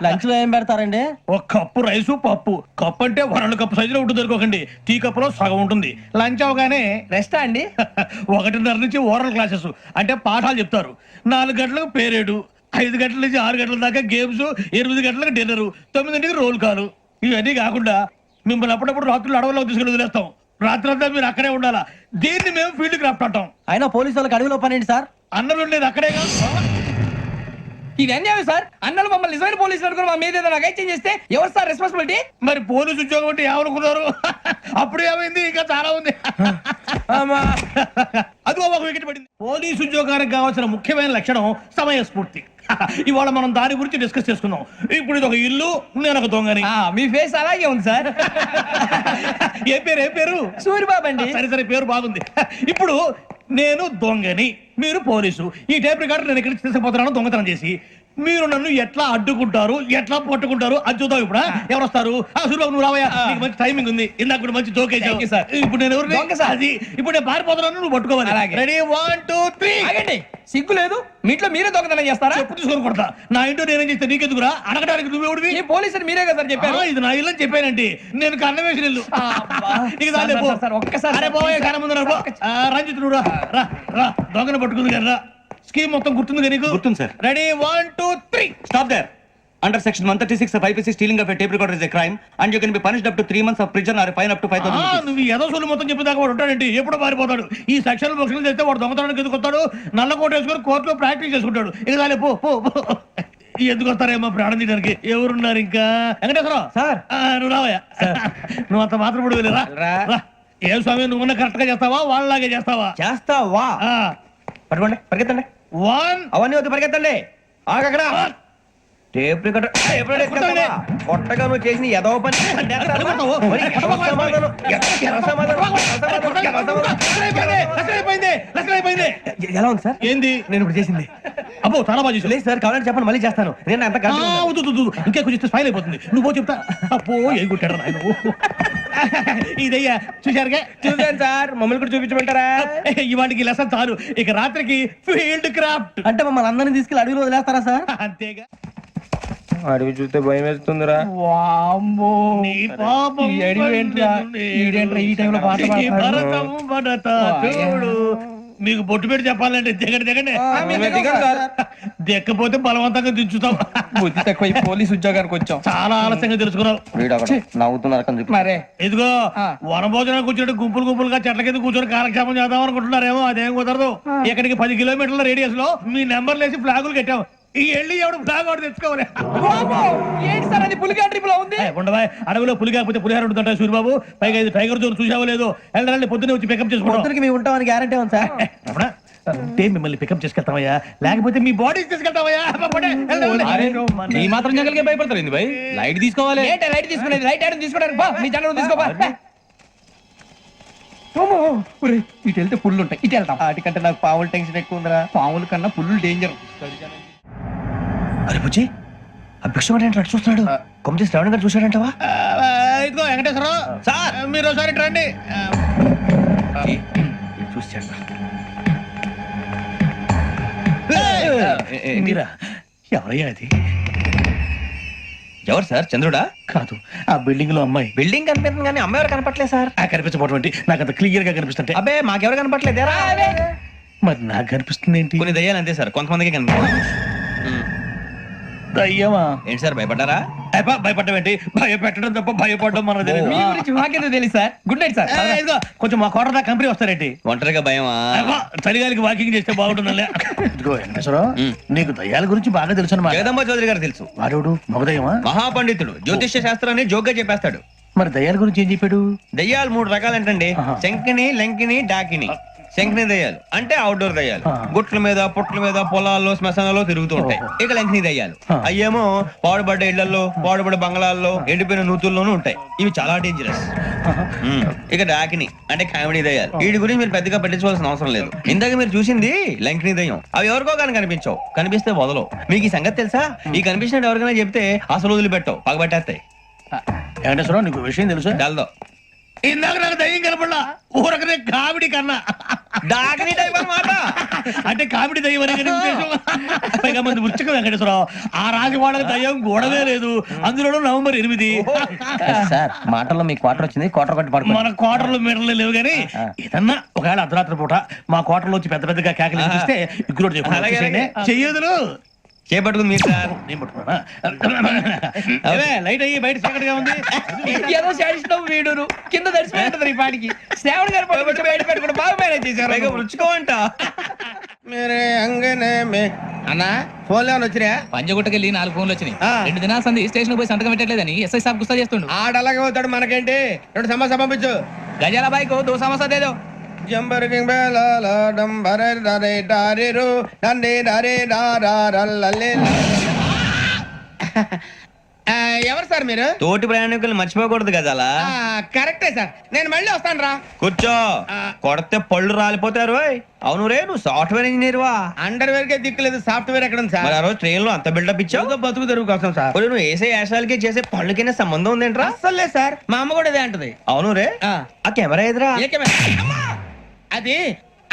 లంచ్ లో ఏం పెడతారండి? ఒక కప్పు రైసు పప్పు. కప్పు అంటే 1 కప్పు సైజులో ఉంటుంది అనుకోకండి. టీ కప్పులో సగం ఉంటుంది. లంచ్ అవగానే రెస్టా అండి? 1:30 నుంచి ఓరల్ క్లాసెస్ అంటే పాఠాలు చెప్తారు. 4 గంటలకు పేరేడు, 5 గంటల నుంచి 6 గంటల దాకా గేమ్స్, 8 గంటలకు డిన్నర్, 9 రోల్ కాలు. ఇవన్నీ కాకుండా మిమ్మల్ని అప్పుడప్పుడు రాత్రులు అడవుల్లో తీసుకుని వదిలేస్తాం. రాత్రి అంతా మీరు అక్కడే ఉండాలా. దీన్ని మేము ఫీల్డ్ క్రాఫ్ట్ అంటాం. అయినా పోలీసు వాళ్ళకి అడవిలో పని ఏంటి సార్? అన్నం ఉండేది అక్కడే కాదు. ఇది అన్యాయం సార్. అన్నలు మమ్మల్ని నిజమైన పోలీసులు అనుకుని మా మీద ఏదైనా అగైత్యం చేస్తే ఎవరు సార్ రెస్పాన్సిబిలిటీ? మరి పోలీసు ఉద్యోగం అంటే ఏమనుకున్నారు? అప్పుడు ఏమైంది? ఇంకా చాలా ఉంది. అదిగో ఒక వికెట్ పడింది. పోలీసు ఉద్యోగానికి కావాల్సిన ముఖ్యమైన లక్షణం సమయస్ఫూర్తి. ఇవాళ మనం దాని గురించి డిస్కస్ చేసుకుందాం. ఇప్పుడు ఇది ఒక ఇల్లు, నేను ఒక దొంగని. మీ ఫేస్ అలాగే ఉంది సార్. ఏ పేరు? సూరిబాబు అండి. సరే పేరు బాగుంది. ఇప్పుడు నేను దొంగని, మీరు పోలీసు. ఈ టైప్ రికార్డు నేను ఇక్కడికి తీసుకుపోతున్నాను దొంగతనం చేసి. మీరు నన్ను ఎట్లా అడ్డుకుంటారు, ఎట్లా పట్టుకుంటారు అది చూద్దాం. ఇప్పుడు ఎవరు వస్తారు? సూరిబాబు నువ్వు రావయ్యా, నీకు మంచి టైమింగ్ ఉంది. ఇందాక కూడా మంచి జోక్ వేసావు సార్. ఇప్పుడు నేను ఎవరు? అది ఇప్పుడు నేను పారిపోతున్నాను, నువ్వు పట్టుకోవాలి. రెడీ 1 2 3. ఆగండి, సిగ్గు లేదు? మీ ఇంట్లో మీరే దొంగతనం చేస్తారా? ఎప్పుడు తీసుకొని కొడతా. నా ఇంట్లో నేనేం చేస్తే నీకెందుకురా? అడగడానికి నువ్వెవడివి? ఈ పోలీసులు మీరే కదా సార్ చెప్పారు. ఇది నా ఇల్లు అని చెప్పానండి. నేను కన్నం వేసిన ఇల్లు. ఒక్కసారి రంజిత్ నువ్వు రా, దొంగను పట్టుకుంది కదా. స్కీమ్ మొత్తం గుర్తుంది నీకు? గుర్తుంది sir. Ready 1 2 3. Stop there. Under section 136 of IPC, stealing of a tape recorder is a crime and you can be punished up to 3 months of prison or a fine up to 5,000 rupees. నువ్వు ఏదో సొల్లు మొత్తం చెప్పేదాకా వాడు ఉంటాడండి. ఎప్పుడు పారిపోతాడు. ఈ సెక్షన్ బుక్స్లు చేస్తే వాడు దొంగతనానికి ఎందుకు వస్తాడు? నల్ల కోట వేసుకొని కోర్టులో ప్రాక్టీస్ చేసుకుంటాడు. ఇక చాలే పో. ఎందుకు వస్తారేమో ప్రాణం తీయడానికి. ఎవరున్నారు ఇంకా? వెంకటేశ్వరరావు సార్, నువ్వు రావయ్యా. నువ్వు అంత మాత్రం ఇప్పుడు రా. ఏం స్వామి, నువ్వు కరెక్ట్ గా చేస్తావా వాళ్ళలాగే చేస్తావా? చేస్తావా? పట్టుకోండి, పరిగెత్తండి. 1 అవన్నీ వద్దు, పరిగెత్తండి. ఆగక్కడ టేప్ రికార్డర్ కొట్టగా నువ్వు చేసిన ఏదో పని. ఎలా ఉంది సార్? ఏంది నేను ఇప్పుడు చేసింది? అబ్బో చాలా బాగా చేసావు. లేదు సార్, కావాలంటే చెప్పండి, మళ్ళీ చేస్తాను. నేను అంత ఇంకే కొంచెం స్మైల్ అయిపోతుంది. నువ్వు చెప్తా. అబ్బో ఏ కుట్టాడు ఆయన. ఇదయ్యా చూశారుగా? చూసాను సార్, మమ్మల్ని కూడా చూపించమంటారా? ఇవాటికి లెసన్ చాలు. ఇక రాత్రికి ఫీల్డ్ క్రాఫ్ట్. అంటే మమ్మల్ని అందరినీ తీసుకెళ్ళి అడవిలో వదిలేస్తారా సార్? అంతేగా. అడవి చూస్తే భయం వేస్తుందిరా. నీ పాపం ఈ టైంలో పాట ఈ భరతము భరత చూడు. మీకు బొట్టు పెట్టి చెప్పాలంటే దిగండి. దిక్కపోతే బలవంతంగా దించుతాం. బుద్ధి తక్కువ పోలీస్ ఉద్యోగానికి వచ్చాం. చాలా ఆలస్యంగా తెలుసుకున్నావు. నవ్వుతున్నారు. మరే ఇదిగో వనభోజనం కూర్చొని గుంపులుగా చెట్ల కింద కూర్చొని కాలక్షేపం చేద్దాం అనుకుంటున్నారేమో. అదేం కుదరదు. ఇక్కడికి 10 కిలోమీటర్ల రేడియస్ లో మీ నెంబర్లు వేసి ఫ్లాగులు కట్టాం. ఈ వెళ్ళి ఎవడు ఫ్లాగ్ ఒకటి తెచ్చుకోవాలి. ఏంటి సార్ అది? పులిగా ట్రిప్ ఉంది. ఉండవా, అడవిలో పులి కాకపోతే పులిహార ఉంటుంటాయి సూరిబాబు. పైగా ఇది టైగర్ జోన్ చూసావో లేదో. వెళ్ళాలి, పొద్దున్నే వచ్చి పికప్ చేసుకోవడానికి మేము ఉంటామని గ్యారంటీ ఉంది సార్. అంటే మిమ్మల్ని పికప్ చేసుకెళ్తామయ్యా, లేకపోతే మీ బాడీ తీసుకెళ్తామయ్యా. ఈ మాత్రం జంగల్కే భయపడతారు ఏంది భయ్? లైట్ తీసుకోవాలి. ఏంటి లైట్ తీసుకునేది? లైట్ ఐడన్ తీసుకోవడానికి బా, మీ జంగల్ తీసుకోబా. ఇటు వెళ్తే పుల్లు ఉంటాయి, ఇటు వెళ్తాం. వాటికంటే నాకు పావులు టెన్షన్ ఎక్కువ ఉందిరా. పాముల కన్నా పుల్లు డేంజర్. అరే బుజ్జి, ఆ భిక్షం అంటే చూస్తున్నాడు. కొమ్మ శ్రావణ్ గారు చూసాడంటవా? ఇదిగో వెంకటేశ్వరరావు సార్, మీరు ఒకసారి ఇటు రండి. చూసాడు. మీరా? ఎవరయ్యా అది? ఎవరు సార్? చంద్రుడా? కాదు, ఆ బిల్డింగ్ లో అమ్మాయి. బిల్డింగ్ కనిపిస్తుంది కానీ అమ్మాయి ఎవరు కనపట్లేదు సార్. కనిపించబోటువంటి నాకు అంత క్లియర్ గా కనిపిస్తుంటే. అబ్బే మాకెవరు కనపట్లేదేరా? మరి నాకు కనిపిస్తుంది ఏంటి? కొన్ని దయ్యాలు అంతే సార్, కొంతమందికి కనిపిస్తుంది. అయ్యమా ఏంటి సార్ భయపడ్డారా? భయపడ్డం ఏంటి? భయపెట్టడం తప్ప భయపడడం మనకు తెలియదు. మీ గురించి మాకేదో తెలుసు సార్. Good night sir. ఇదిగో కొంచెం మా కోట దాకా కంపెనీ వస్తారేంటి? ఒంటరిగా భయమా? చలిగాలికి వాకింగ్ చేస్తే బాగుంటుందిలే. ఇదిగో వెంకటేశ్వరరావు, నీకు దయ్యాల గురించి బాగా తెలుసు అన్నమాట. జగదంబ చౌదరి గారు తెలుసు. వాడు మగదయ్యమా? మహాపండితుడు, జ్యోతిష్య శాస్త్రాన్ని జోగ్గా చెప్పేస్తాడు. మరి దయ్యాల గురించి ఏం చెప్పాడు? దయ్యాలు 3 రకాలంటండి. శంకిని, లంకిని, డాకిని. శంకిని దయ్యాలు అంటే అవుట్డోర్ దయ్యాలు. గుట్ల మీద, పుట్ల మీద, పొలాల్లో, శ్మశానాల్లో తిరుగుతూ ఉంటాయి. ఇక లంకిని దయ్యాలు అయ్యేమో పాడుబడ్డ ఇళ్లలో, పాడుబడ్డ బంగ్లాల్లో, ఎండిపోయిన నూతుల్లోనూ ఉంటాయి. ఇవి చాలా డేంజరస్. ఇక డాకిని అంటే కామెడీ దయ్యాలు. వీటి గురించి మీరు పెద్దగా పట్టించుకోవాల్సిన అవసరం లేదు. ఇందాక మీరు చూసింది లంకిని దయ్యం. అవి ఎవరికో కానీ కనిపించవు, కనిపిస్తే వదలవు. మీకు ఈ సంగతి తెలుసా? ఈ కనిపించినట్టు ఎవరికైనా చెప్తే అసలు వదిలిపెట్టవు, పగబట్టేస్తాయి. వెంకటేశ్వరరావు, నీకు విషయం తెలుసా? డల్దో ఇందాక నాకు దయ్యం కనపడలా, ఊరకనే కామెడీ కన్నా. డాకిని టైప్ అన్నమాట. అంటే కామెడీ దయ్యం అనే ఉద్దేశం. పైగా మంది వృచ్చిక వెంకటేశ్వరరావు, ఆ రాజు వాళ్ళకి దయ్యం గొడవే లేదు. అందులో నవంబర్ 8. సార్ మాటల్లో మీ క్వార్టర్ వచ్చింది, క్వార్టర్ కొట్టి పడుకో. మన క్వార్టర్లు మీటర్లు లేవు కానీ ఏదన్నా ఒకవేళ అర్ధరాత్రి పూట మా క్వార్టర్లో వచ్చి పెద్ద పెద్దగా కేకలు చూస్తే ఇగ్గురు చెయ్యదులు చేపట్టుకుంది మీరు సార్. నేను పట్టుకున్నా. లైట్ అయ్యి బయట చీకటిగా ఉంది. ఏదో శాడిస్తాం వీడును కింద దర్శనం ఈ పాటికి. శ్రావణ్ గారు పట్టుబట్టి బయట పెట్టుకుంటే బాగా మేనేజ్ చేశారు. రుచుకోమంట మేరే అంగనే మే. అన్నా ఫోన్లో వచ్చినా పంజగుట్టకెళ్ళి 4 ఫోన్లు వచ్చినాయి 2 దినాల సంది స్టేషన్ పోయి సంతకం పెట్టలేదని ఎస్ఐ సాబ్ గుస్తా చేస్తుండు. ఆడలాగే పోతాడు మనకేంటి 2 సమస్య పంపించు గజాల బైక్ 2 సమస్య దేదో. జంబరకింగ్ బేలాల డంబరే డరే డారిరు నందే డరే డారల్లలే. ఎవరు సార్ మీరు? తోటి ప్రయాణికులు మర్చిపోకూడదు గజాలా. కరెక్టే సార్, నేను మళ్ళీ వస్తాను రా. కూర్చో, కొడితే పళ్ళు రాలిపోతారు. అవును రే, నువ్వు సాఫ్ట్వేర్ ఇంజనీర్ వా? అండర్వేర్ కే దిక్కులేదు, సాఫ్ట్వేర్ ఎక్కడ సార్? మరి ఆ రోజు ట్రైన్ లో అంత బిల్డప్ ఇచ్చావు. బతుకు తెరుగు కోసం సార్. ఒరేయ్, నువ్వు వేసే యాశాలకి చేసే పళ్ళకైనా సంబంధం ఉందేంట్రా? అస్సలు లేదు సార్, మా అమ్మ కూడా ఇదే అంటది. అవును రే, ఆ కెమెరా ఎదురా? ఏ కెమెరా? అమ్మా! అది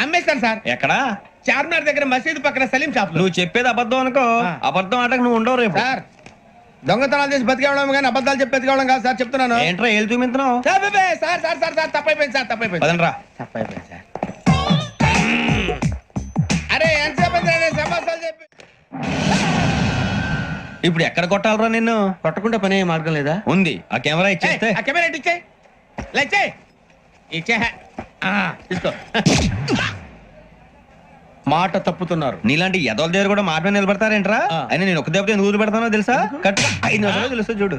అమ్మేస్తాను సార్. ఎక్కడా? చార్మినార్ దగ్గర మసీదు పక్కన సలీం షాప్. నువ్వు చెప్పేది అబద్ధం అనుకో. అబద్ధం ఆటకు నువ్వు ఉండవు రేపు. సార్, దొంగతనాలు చేసి బతికేవడం కానీ అబద్ధాలు చెప్పి బతికేవడం కాదు సార్, చెప్తున్నాను. ఏంట్రా ఏళ్ళు చూపించినావు? Sir sir sir sir sir తప్పైపోయింది సార్, తప్పైపోయింది. పదండ్రా. తప్పైపోయింది సార్. అరే ఎంతసేపు సమస్యలు చెప్పి ఇప్పుడు ఎక్కడ కొట్టాలరా నిన్ను? కొట్టకుండా పని అయ్యే మార్గం లేదా? ఉంది, ఆ కెమెరా ఇచ్చేస్తే. ఆ కెమెరా ఇచ్చే లేచే ఇచ్చే తీసుకో. మాట తప్పుతున్నారు. నీలాంటి ఎదల దగ్గర కూడా మాట మీద నిలబడతారేంట్రా? అయినా నేను ఒక దెబ్బతో ఎందుకు పెడతానో తెలుసా? కట్ 5 నిమిషాలు తెలుసు చూడు.